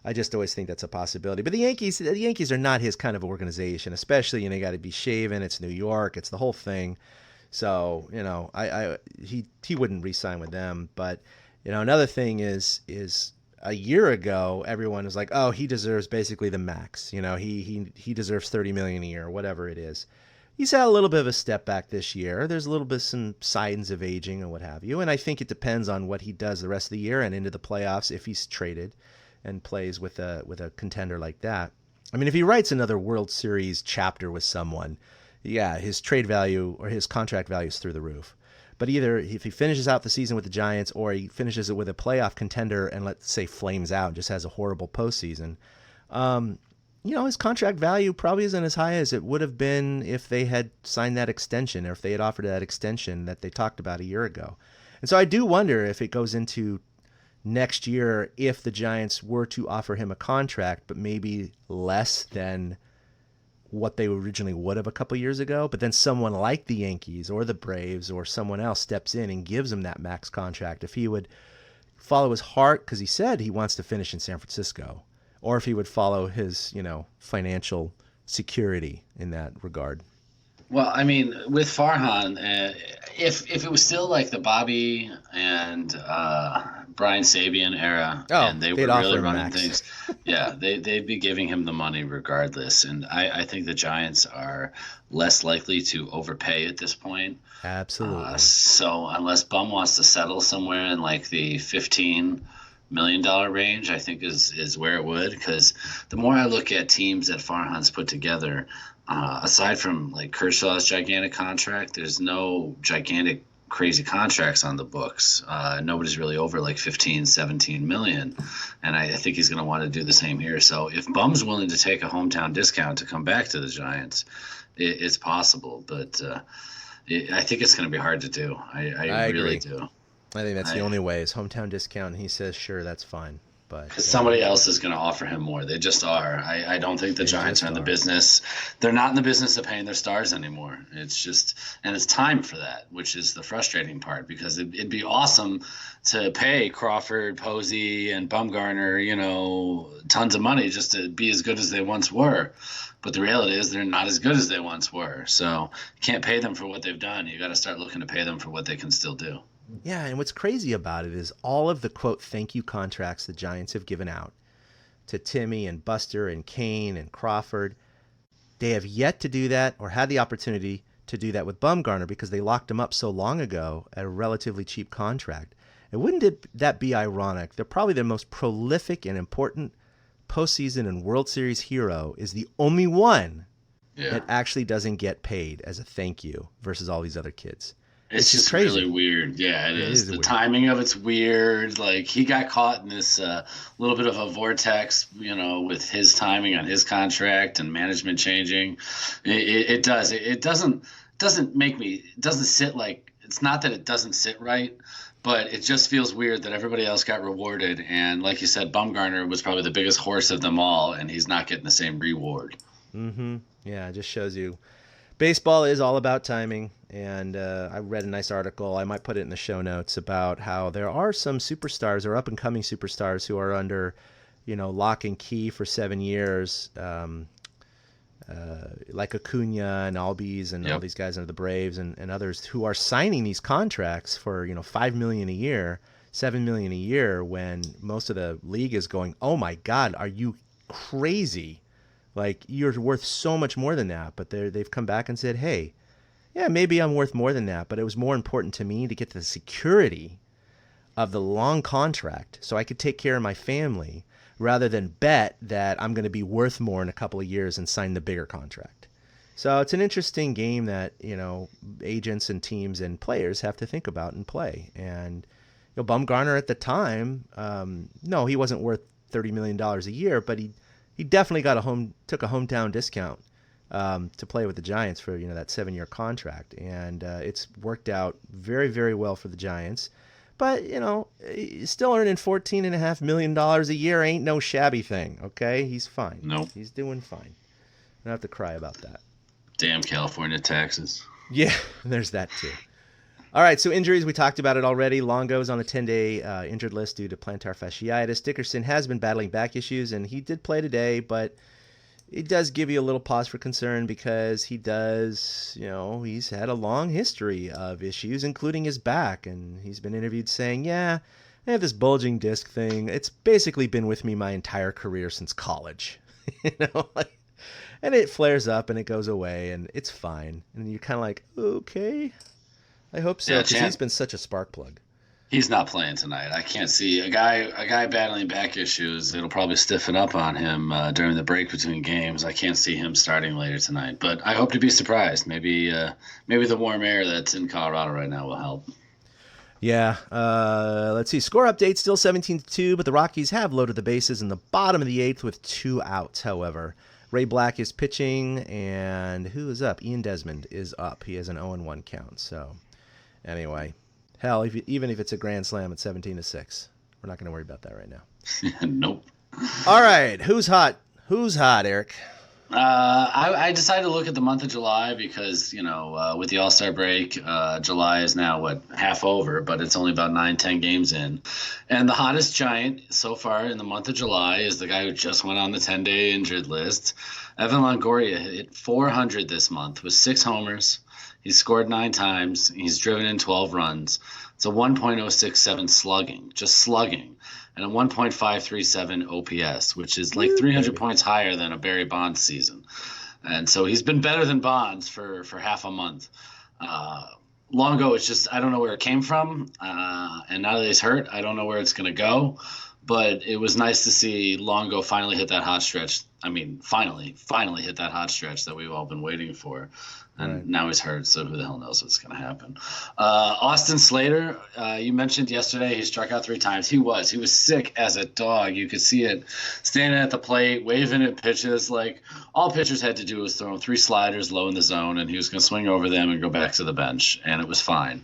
I just always think that's a possibility. But the Yankees are not his kind of organization, especially, they got to be shaven. It's New York. It's the whole thing. So, he wouldn't re-sign with them. But, another thing is a year ago, everyone was like, oh, he deserves basically the max. He deserves $30 million a year, whatever it is. He's had a little bit of a step back this year. There's a little bit some signs of aging and what have you. And I think it depends on what he does the rest of the year and into the playoffs if he's traded and plays with a contender like that. I mean, if he writes another World Series chapter with someone, his trade value or his contract value is through the roof. But either if he finishes out the season with the Giants or he finishes it with a playoff contender and, let's say, flames out and just has a horrible postseason, his contract value probably isn't as high as it would have been if they had signed that extension or if they had offered that extension that they talked about a year ago. And so I do wonder if it goes into next year, if the Giants were to offer him a contract, but maybe less than what they originally would have a couple years ago, but then someone like the Yankees or the Braves or someone else steps in and gives him that max contract, if he would follow his heart, because he said he wants to finish in San Francisco, or if he would follow his, financial security in that regard. Well, with Farhan, if it was still like the Bobby and Brian Sabian era, and they were really running things, they'd be giving him the money regardless. And I think the Giants are less likely to overpay at this point. Absolutely. So unless Bum wants to settle somewhere in like the $15 million range, I think is where it would, because the more I look at teams that Farhan's put together, aside from like Kershaw's gigantic contract, there's no gigantic crazy contracts on the books. Nobody's really over like 15, 17 million. And I think he's going to want to do the same here. So if Bum's willing to take a hometown discount to come back to the Giants, it's possible. But I think it's going to be hard to do. I really do. I think that's the only way is hometown discount. And he says, sure, that's fine. But somebody else is going to offer him more. They just are. I don't think the Giants are in the business. They're not in the business of paying their stars anymore. It's just, and it's time for that, which is the frustrating part, because it'd be awesome to pay Crawford, Posey, and Bumgarner, tons of money just to be as good as they once were. But the reality is they're not as good as they once were. So you can't pay them for what they've done. You got to start looking to pay them for what they can still do. Yeah, and what's crazy about it is all of the, quote, thank you contracts the Giants have given out to Timmy and Buster and Kane and Crawford, they have yet to do that or had the opportunity to do that with Bumgarner because they locked him up so long ago at a relatively cheap contract. And wouldn't that be ironic? They're probably the most prolific and important postseason and World Series hero is the only one that actually doesn't get paid as a thank you versus all these other kids. It's just crazy. Really weird. Yeah, it is. The timing of it's weird. Like, he got caught in this little bit of a vortex, with his timing on his contract and management changing. It does. It doesn't sit like, it's not that it doesn't sit right, but it just feels weird that everybody else got rewarded. And like you said, Bumgarner was probably the biggest horse of them all, and he's not getting the same reward. Mm-hmm. Yeah, it just shows you. Baseball is all about timing, and I read a nice article, I might put it in the show notes, about how there are some superstars or up-and-coming superstars who are under, lock and key for 7 years, like Acuna and Albies and all these guys under the Braves and others who are signing these contracts for, $5 million a year, $7 million a year, when most of the league is going, oh my God, are you crazy? Like, you're worth so much more than that. But they've come back and said, hey, yeah, maybe I'm worth more than that, but it was more important to me to get the security of the long contract so I could take care of my family rather than bet that I'm going to be worth more in a couple of years and sign the bigger contract. So it's an interesting game that, agents and teams and players have to think about and play. And Bumgarner at the time, no, he wasn't worth $30 million a year, but he definitely took a hometown discount to play with the Giants for that 7-year contract, and it's worked out very, very well for the Giants. But still earning $14.5 million a year ain't no shabby thing. Okay, he's fine. Nope, he's doing fine. I don't have to cry about that. Damn California taxes. Yeah, there's that too. All right, so injuries, we talked about it already. Longo's on a 10-day injured list due to plantar fasciitis. Dickerson has been battling back issues, and he did play today, but it does give you a little pause for concern because he does, he's had a long history of issues, including his back, and he's been interviewed saying, yeah, I have this bulging disc thing. It's basically been with me my entire career since college, and it flares up and it goes away, and it's fine. And you're kind of like, okay, I hope so, because he's been such a spark plug. He's not playing tonight. I can't see a guy battling back issues. It'll probably stiffen up on him during the break between games. I can't see him starting later tonight, but I hope to be surprised. Maybe the warm air that's in Colorado right now will help. Yeah. Let's see. Score update still 17-2, but the Rockies have loaded the bases in the bottom of the 8th with 2 outs. However, Ray Black is pitching, and who is up? Ian Desmond is up. He has an 0-1 count. So, anyway. Hell, even if it's a grand slam at 17-6, we're not going to worry about that right now. Nope. All right, who's hot? Who's hot, Eric? I decided to look at the month of July because, with the All-Star break, July is now, half over, but it's only about 9-10 games in. And the hottest Giant so far in the month of July is the guy who just went on the 10-day injured list. Evan Longoria hit 400 this month with 6 homers. He's scored 9 times. He's driven in 12 runs. It's a 1.067 slugging, just slugging, and a 1.537 OPS, which is like 300 points higher than a Barry Bonds season. And so he's been better than Bonds for half a month. Longo, it's just, I don't know where it came from. And now that he's hurt, I don't know where it's going to go. But it was nice to see Longo finally hit that hot stretch I mean, finally hit that hot stretch that we've all been waiting for. And Right. now he's hurt, so who the hell knows what's going to happen. Austin Slater, you mentioned yesterday he struck out 3 times. He was sick as a dog. You could see it standing at the plate, waving at pitches. Like, all pitchers had to do was throw him 3 sliders low in the zone, and he was going to swing over them and go back to the bench, and it was fine.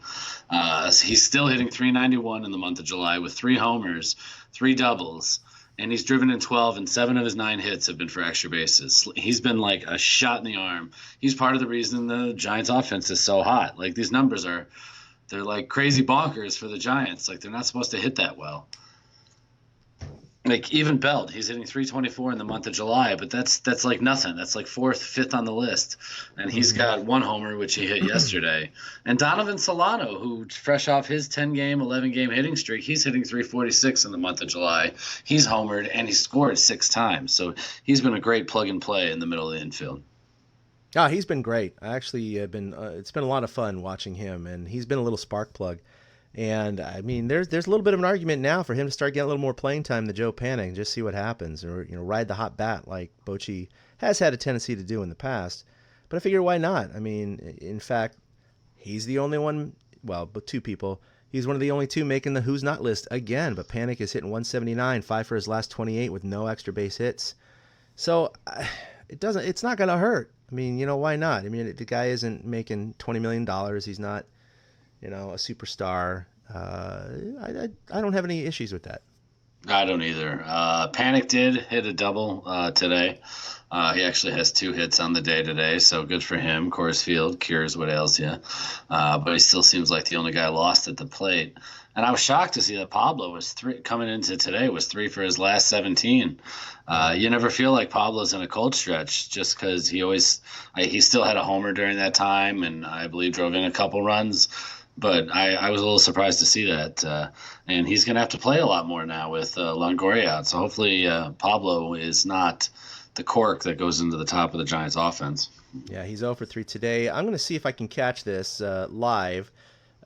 He's still hitting .391 in the month of July with 3 homers, 3 doubles. And he's driven in 12, and 7 of his 9 hits have been for extra bases. He's been like a shot in the arm. He's part of the reason the Giants' offense is so hot. Like, these numbers they're like crazy bonkers for the Giants. Like, they're not supposed to hit that well. Like, even Belt, he's hitting .324 in the month of July, but that's like nothing. That's like 4th, 5th on the list. And he's got 1 homer, which he hit yesterday. And Donovan Solano, who fresh off his 10-game, 11-game hitting streak, he's hitting .346 in the month of July. He's homered, and he scored 6 times. So he's been a great plug-and-play in the middle of the infield. Oh, he's been great. I actually have been. It's been a lot of fun watching him, and he's been a little spark plug. And I mean, there's a little bit of an argument now for him to start getting a little more playing time than Joe Panik, just see what happens, or ride the hot bat like Bochy has had a tendency to do in the past. But I figure, why not? I mean, in fact, he's the only one. Well, but 2 people. He's one of the only 2 making the who's not list again. But Panik is hitting .179, 5 for his last 28 with no extra base hits. So it's not going to hurt. I mean, why not? I mean, the guy isn't making $20 million. He's not, a superstar. I don't have any issues with that. I don't either. Panik did hit a double today. He actually has 2 hits on the day today, so good for him. Coors Field cures what ails you. But he still seems like the only guy lost at the plate. And I was shocked to see that Pablo was 3 coming into today was 3 for his last 17. You never feel like Pablo's in a cold stretch just because he still had a homer during that time, and I believe drove in a couple runs. But I was a little surprised to see that. And he's going to have to play a lot more now with Longoria out. So hopefully Pablo is not the cork that goes into the top of the Giants' offense. Yeah, he's 0 for 3 today. I'm going to see if I can catch this live.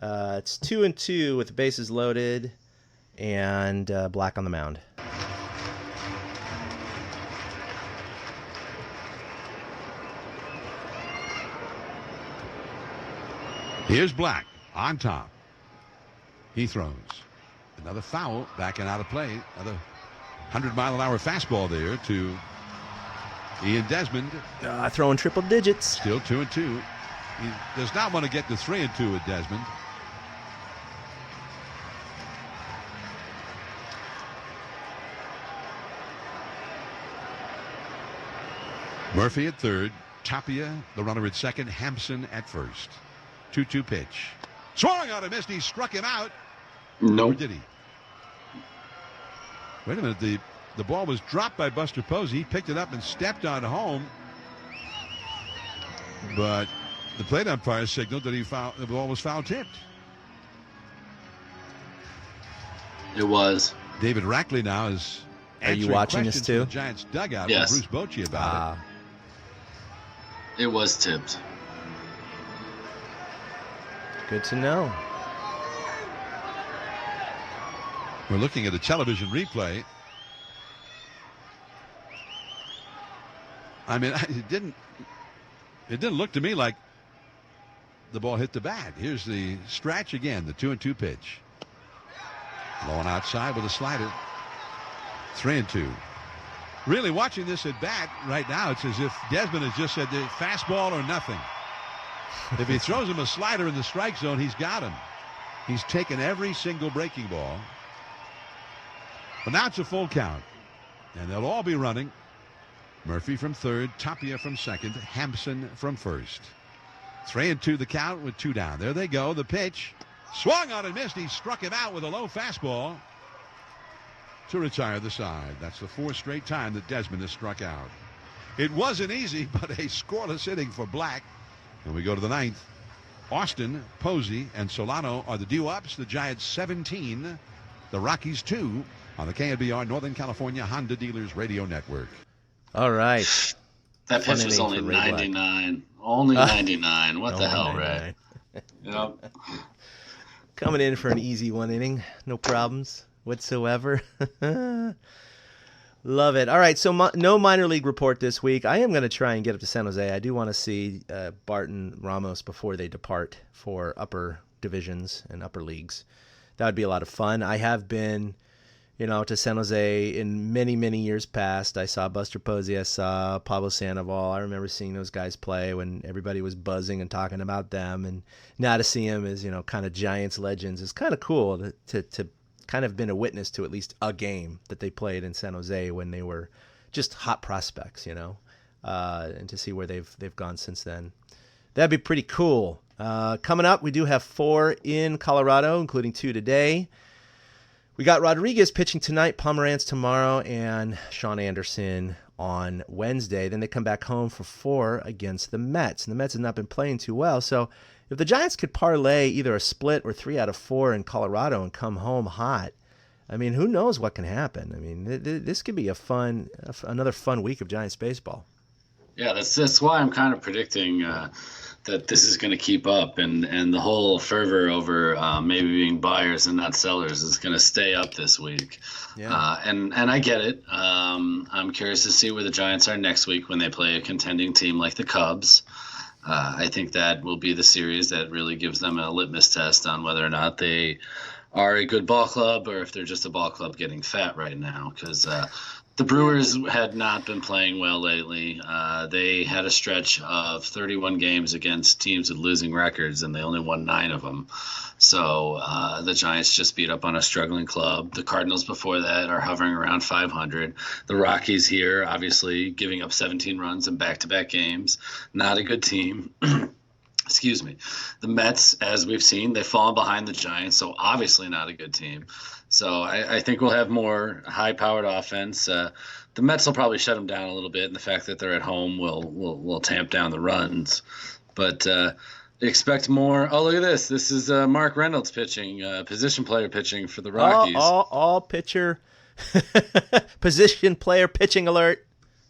It's 2-2 with the bases loaded and Black on the mound. Here's Black on top. He throws. Another foul, backing out of play. Another 100-mile-an-hour fastball there to Ian Desmond. Throwing triple digits. Still 2-2. He does not want to get to 3-2 with Desmond. Murphy at third. Tapia, the runner at second. Hampson at first. 2-2 pitch. Swung out and missed. He struck him out. No. Or did he? Wait a minute. The ball was dropped by Buster Posey. He picked it up and stepped on home. But the plate umpire signaled that the ball was foul tipped. It was. David Rackley now is. Are you watching this too? The Giants dugout Yes. with Bruce Bochy about It was tipped. Good to know. We're looking at a television replay. I mean, it didn't look to me like the ball hit the bat. Here's the stretch again, the 2-2 pitch. Blowing outside with a slider. 3-2. Really watching this at bat right now, it's as if Desmond has just said the fastball or nothing. If he throws him a slider in the strike zone, he's got him. He's taken every single breaking ball. But now it's a full count. And they'll all be running. Murphy from third, Tapia from second, Hampson from first. 3-2 the count with 2 down. There they go. The pitch. Swung on and missed. He struck him out with a low fastball to retire the side. That's the 4th straight time that Desmond has struck out. It wasn't easy, but a scoreless inning for Black. And we go to the 9th. Austin, Posey, and Solano are the due-ups. The Giants 17, the Rockies 2 on the KNBR Northern California Honda Dealers Radio Network. All right. That pitch was only 99. Only 99. What the hell, Ray? Yep. Coming in for an easy 1 inning. No problems whatsoever. Love it. All right, so no minor league report this week. I am going to try and get up to San Jose. I do want to see Barton, Ramos before they depart for upper divisions and upper leagues. That would be a lot of fun. I have been, to San Jose in many, many years past. I saw Buster Posey. I saw Pablo Sandoval. I remember seeing those guys play when everybody was buzzing and talking about them. And now to see them as, kind of Giants legends is kind of cool to kind of been a witness to at least a game that they played in San Jose when they were just hot prospects, and to see where they've gone since then. That'd be pretty cool. Coming up, we do have 4 in Colorado, including 2 today. We got Rodriguez pitching tonight, Pomeranz tomorrow, and Sean Anderson on Wednesday. Then they come back home for 4 against the Mets. And the Mets have not been playing too well, so if the Giants could parlay either a split or 3 out of 4 in Colorado and come home hot, I mean, who knows what can happen? I mean, this could be another fun week of Giants baseball. Yeah, that's why I'm kind of predicting that this is going to keep up, and the whole fervor over maybe being buyers and not sellers is going to stay up this week. Yeah. And I get it. I'm curious to see where the Giants are next week when they play a contending team like the Cubs. I think that will be the series that really gives them a litmus test on whether or not they are a good ball club or if they're just a ball club getting fat right now. Because the Brewers had not been playing well lately. They had a stretch of 31 games against teams with losing records, and they only won 9 of them. So the Giants just beat up on a struggling club. The Cardinals before that are hovering around 500. The Rockies here, obviously, giving up 17 runs in back-to-back games. Not a good team. Excuse me. The Mets, as we've seen, they've fallen behind the Giants, so obviously not a good team. So I think we'll have more high-powered offense. The Mets will probably shut them down a little bit, and the fact that they're at home will tamp down the runs. But expect more. Oh, look at this. This is Mark Reynolds pitching, position player pitching for the Rockies. All pitcher, position player pitching alert.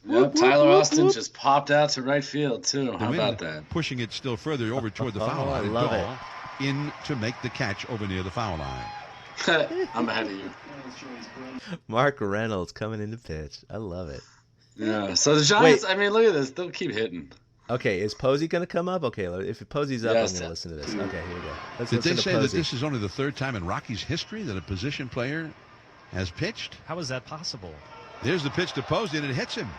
Yep, Tyler Austin just popped out to right field, too. How about that? Pushing it still further over toward the foul line. I love it. In to make the catch over near the foul line. I'm ahead of you. Mark Reynolds coming in to pitch. I love it. Yeah, so the Giants, I mean, look at this. They'll keep hitting. Okay, is Posey going to come up? Okay, if Posey's up, yes, I'm going to listen to this. Okay, here we go. Did they say that this is only the 3rd time in Rockies history that a position player has pitched? How is that possible? There's the pitch to Posey, and it hits him.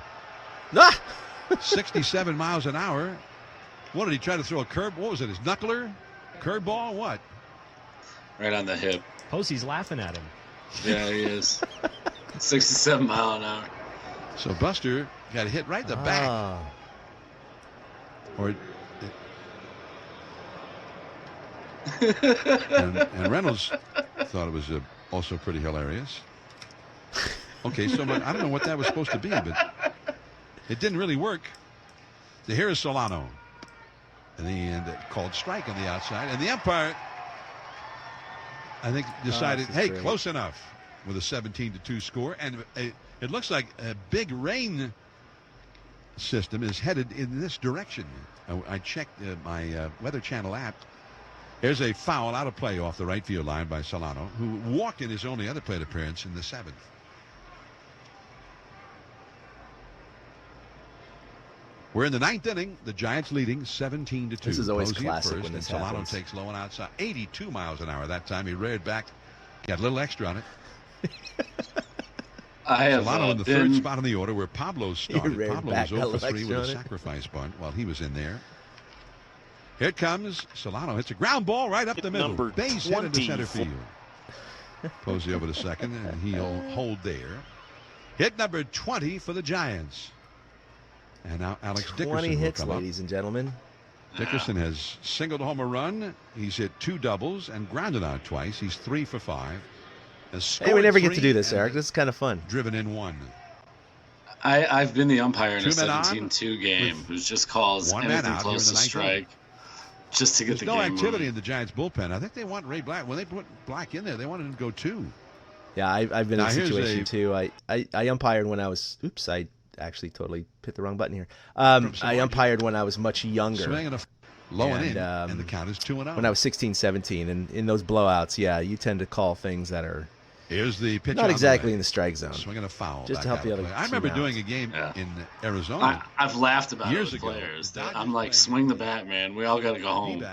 67 miles an hour. What did he try to throw a curve? What was it? His knuckler? Curveball? What? Right on the hip. Posey's laughing at him. Yeah, he is. 67 mile an hour. So Buster got hit right in the back. And Reynolds thought it was also pretty hilarious. Okay, so I don't know what that was supposed to be, but it didn't really work. So here is Solano. And called strike on the outside. And the umpire, I think, decided, hey, close enough with a 17-2 score. And it looks like a big rain system is headed in this direction. I checked my Weather Channel app. There's a foul out of play off the right field line by Solano, who walked in his only other plate appearance in the 7th. We're in the 9th inning. The Giants leading 17-2. This is always Posey classic first, when this Solano happens. takes low and outside. 82 miles an hour that time. He reared back. Got a little extra on it. Solano in the 3rd spot in the order where Pablo started. Pablo was 0 for 3 with a sacrifice bunt while he was in there. Here it comes. Solano hits a ground ball right up the middle. Base hit into center field. Posey over to second, and he'll hold there. Hit number 20 for the Giants. And now Alex Dickerson 20 hits, will come ladies and gentlemen. Dickerson has singled home a run. He's hit 2 doubles and grounded out twice. He's 3 for 5. Hey, we never get to do this, Eric. This is kind of fun. Driven in 1. I've been the umpire in a 17-2 game who just calls anything close to strike just to get the game moving. There's no activity moving. in the Giants bullpen. I think they want Ray Black. When they put Black in there, they wanted him to go 2. Yeah, I've been in a situation too. I umpired when I was. Oops, I actually totally hit the wrong button here. I umpired when I was much younger. Swinging a low and the count is 2-0. When I was 16, 17, and in those blowouts, yeah, you tend to call things that are Here's the pitch. Not exactly in the strike zone. Swinging a foul. Just to help the other I remember team doing out. a game in Arizona. I've laughed about years it with ago. players. I'm like, swing the bat, man. We all got to go home.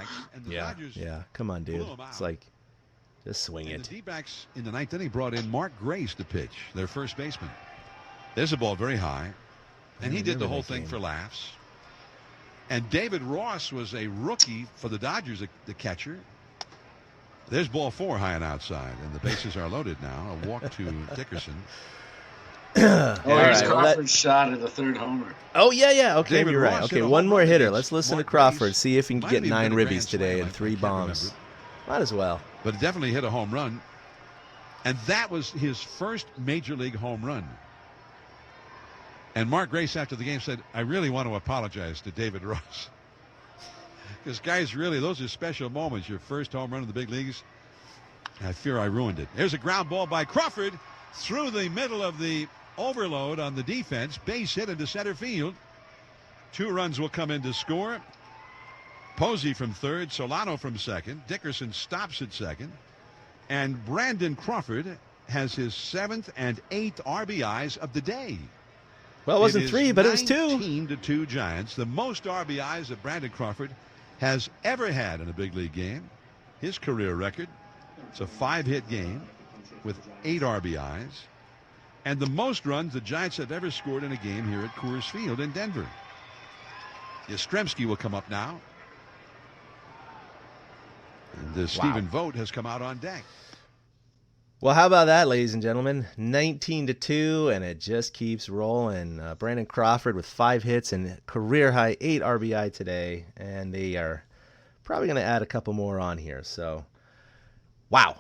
Yeah. Come on, dude. It's like, just swing it. The D-backs in the ninth inning brought in Mark Grace to pitch, their first baseman. There's a ball very high, and he did the whole thing for laughs. And David Ross was a rookie for the Dodgers, the catcher. There's ball 4 high and outside, and the bases are loaded now. A walk to Dickerson. Here's Crawford's shot at the third homer. Oh, yeah. Okay, David you're right. Ross Okay, hit a one home more run hitter. against Let's listen to Mark Crawford, Grace. see if he can Might get have 9 been a grand ribbies today slam, and I 3 can't bombs. remember. Might as well. But it definitely hit a home run. And that was his first major league home run. And Mark Grace after the game said, I really want to apologize to David Ross. Because, guys, really, those are special moments. Your first home run in the big leagues. I fear I ruined it. There's a ground ball by Crawford through the middle of the overload on the defense. Base hit into center field. 2 runs will come in to score. Posey from third, Solano from second. Dickerson stops at second. And Brandon Crawford has his 7th and 8th RBIs of the day. Well, it wasn't 3, but it was 2. 19-2 Giants. The most RBIs that Brandon Crawford has ever had in a big league game. His career record. It's a 5-hit game with 8 RBIs. And the most runs the Giants have ever scored in a game here at Coors Field in Denver. Yastrzemski will come up now. And Stephen Vogt has come out on deck. Well, how about that, ladies and gentlemen? 19-2, and it just keeps rolling. Brandon Crawford with 5 hits and career-high 8 RBI today, and they are probably going to add a couple more on here. So, wow.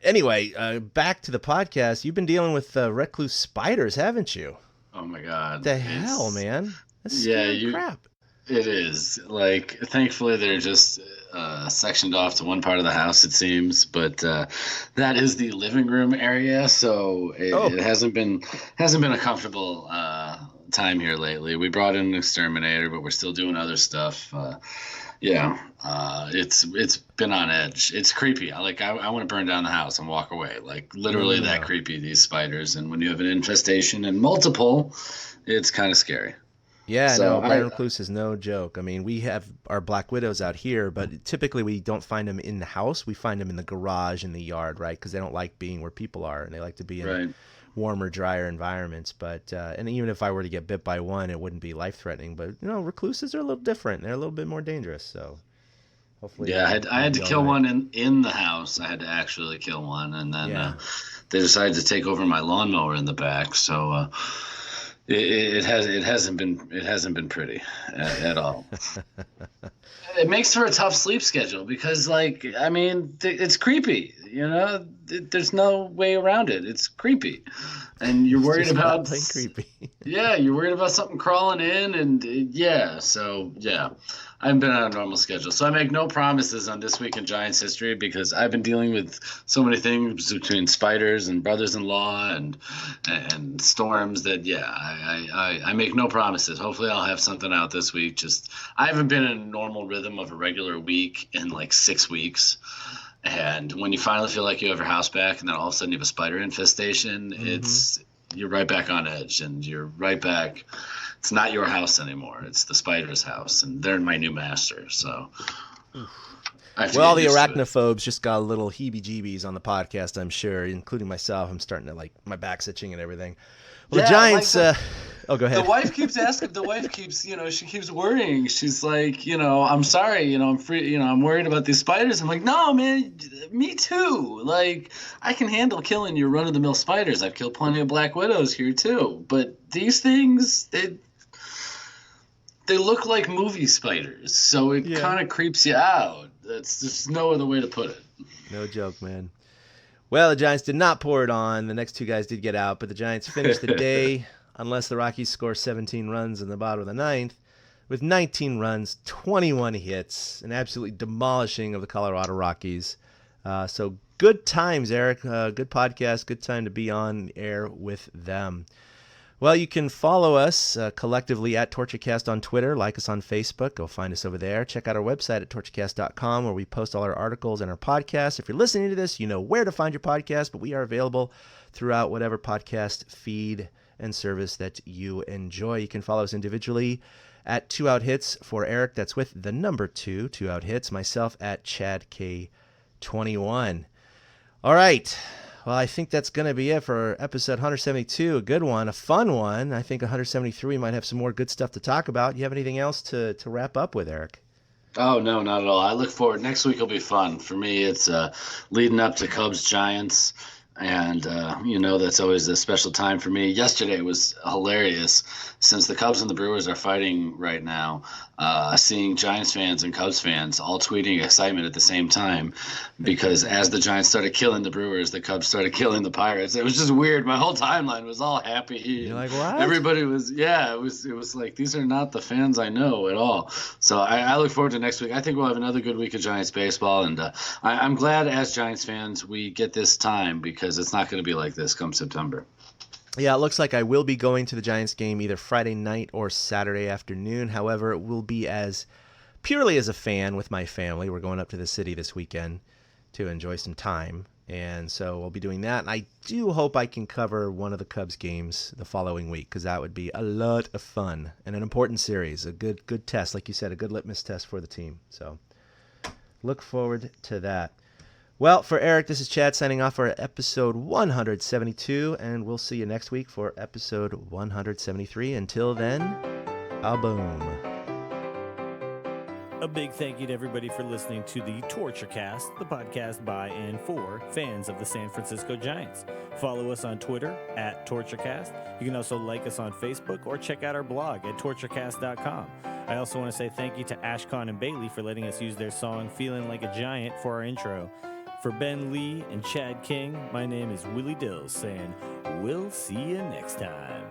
Anyway, back to the podcast. You've been dealing with recluse spiders, haven't you? Oh, my God. The hell, man? That's scary crap. It is. Like, thankfully, they're just sectioned off to one part of the house, it seems. But that is the living room area, so it hasn't been a comfortable time here lately. We brought in an exterminator, but we're still doing other stuff. It's been on edge. It's creepy. I want to burn down the house and walk away. Like, literally that creepy, these spiders. And when you have an infestation and multiple, it's kind of scary. Yeah, so no, brown recluse is no joke. I mean, we have our black widows out here, but typically we don't find them in the house. We find them in the garage, in the yard, right? Because they don't like being where people are, and they like to be in warmer, drier environments. But and even if I were to get bit by one, it wouldn't be life-threatening. But recluses are a little different. They're a little bit more dangerous. So hopefully, I had to kill one in the house. I had to actually kill one, and then they decided to take over my lawnmower in the back. So. It hasn't been pretty at all. It makes for a tough sleep schedule because, it's creepy. There's no way around it. It's creepy, and you're worried about creepy. Yeah, you're worried about something crawling in, and I haven't been on a normal schedule, so I make no promises on This Week in Giants history because I've been dealing with so many things between spiders and brothers-in-law and storms that I make no promises. Hopefully, I'll have something out this week. Just I haven't been in a normal rhythm of a regular week in like 6 weeks. And when you finally feel like you have your house back and then all of a sudden you have a spider infestation, you're right back on edge and you're right back. It's not your house anymore. It's the spider's house, and they're my new master. So, well, the arachnophobes just got a little heebie-jeebies on the podcast, I'm sure, including myself. I'm starting to my back's itching and everything. Well, the Giants. Go ahead. The wife keeps asking. The wife keeps, she keeps worrying. She's like, I'm sorry, I'm free. I'm worried about these spiders. I'm like, no, man, me too. Like, I can handle killing your run-of-the-mill spiders. I've killed plenty of black widows here too. But these things, they look like movie spiders, so it kind of creeps you out. That's just no other way to put it. No joke, man. Well, the Giants did not pour it on. The next 2 guys did get out, but the Giants finished the day, unless the Rockies score 17 runs in the bottom of the 9th, with 19 runs, 21 hits, an absolutely demolishing of the Colorado Rockies. So good times, Eric. Good podcast. Good time to be on air with them. Well, you can follow us collectively at TortureCast on Twitter. Like us on Facebook. Go find us over there. Check out our website at torturecast.com where we post all our articles and our podcasts. If you're listening to this, you know where to find your podcast, but we are available throughout whatever podcast feed and service that you enjoy. You can follow us individually at 2 Out Hits for Eric. That's with the number 2 Out Hits. Myself at Chad K21. All right. Well, I think that's going to be it for episode 172. A good one, a fun one. I think 173 might have some more good stuff to talk about. You have anything else to wrap up with, Eric? Oh, no, not at all. I look forward. Next week will be fun. For me, it's leading up to Cubs-Giants. And, that's always a special time for me. Yesterday was hilarious since the Cubs and the Brewers are fighting right now. Seeing Giants fans and Cubs fans all tweeting excitement at the same time because as the Giants started killing the Brewers, the Cubs started killing the Pirates. It was just weird. My whole timeline was all happy. You're like, what? Everybody was, it was like, these are not the fans I know at all. So I look forward to next week. I think we'll have another good week of Giants baseball. And I'm glad as Giants fans we get this time because it's not going to be like this come September. Yeah, it looks like I will be going to the Giants game either Friday night or Saturday afternoon. However, it will be as purely as a fan with my family. We're going up to the city this weekend to enjoy some time. And so we'll be doing that. And I do hope I can cover one of the Cubs games the following week because that would be a lot of fun and an important series. A good test, like you said, a good litmus test for the team. So look forward to that. Well, for Eric, this is Chad signing off for episode 172, and we'll see you next week for episode 173. Until then, a boom. A big thank you to everybody for listening to the TortureCast, the podcast by and for fans of the San Francisco Giants. Follow us on Twitter at TortureCast. You can also like us on Facebook or check out our blog at torturecast.com. I also want to say thank you to Ashcon and Bailey for letting us use their song Feeling Like a Giant for our intro. For Ben Lee and Chad King, my name is Willie Dills saying, we'll see you next time.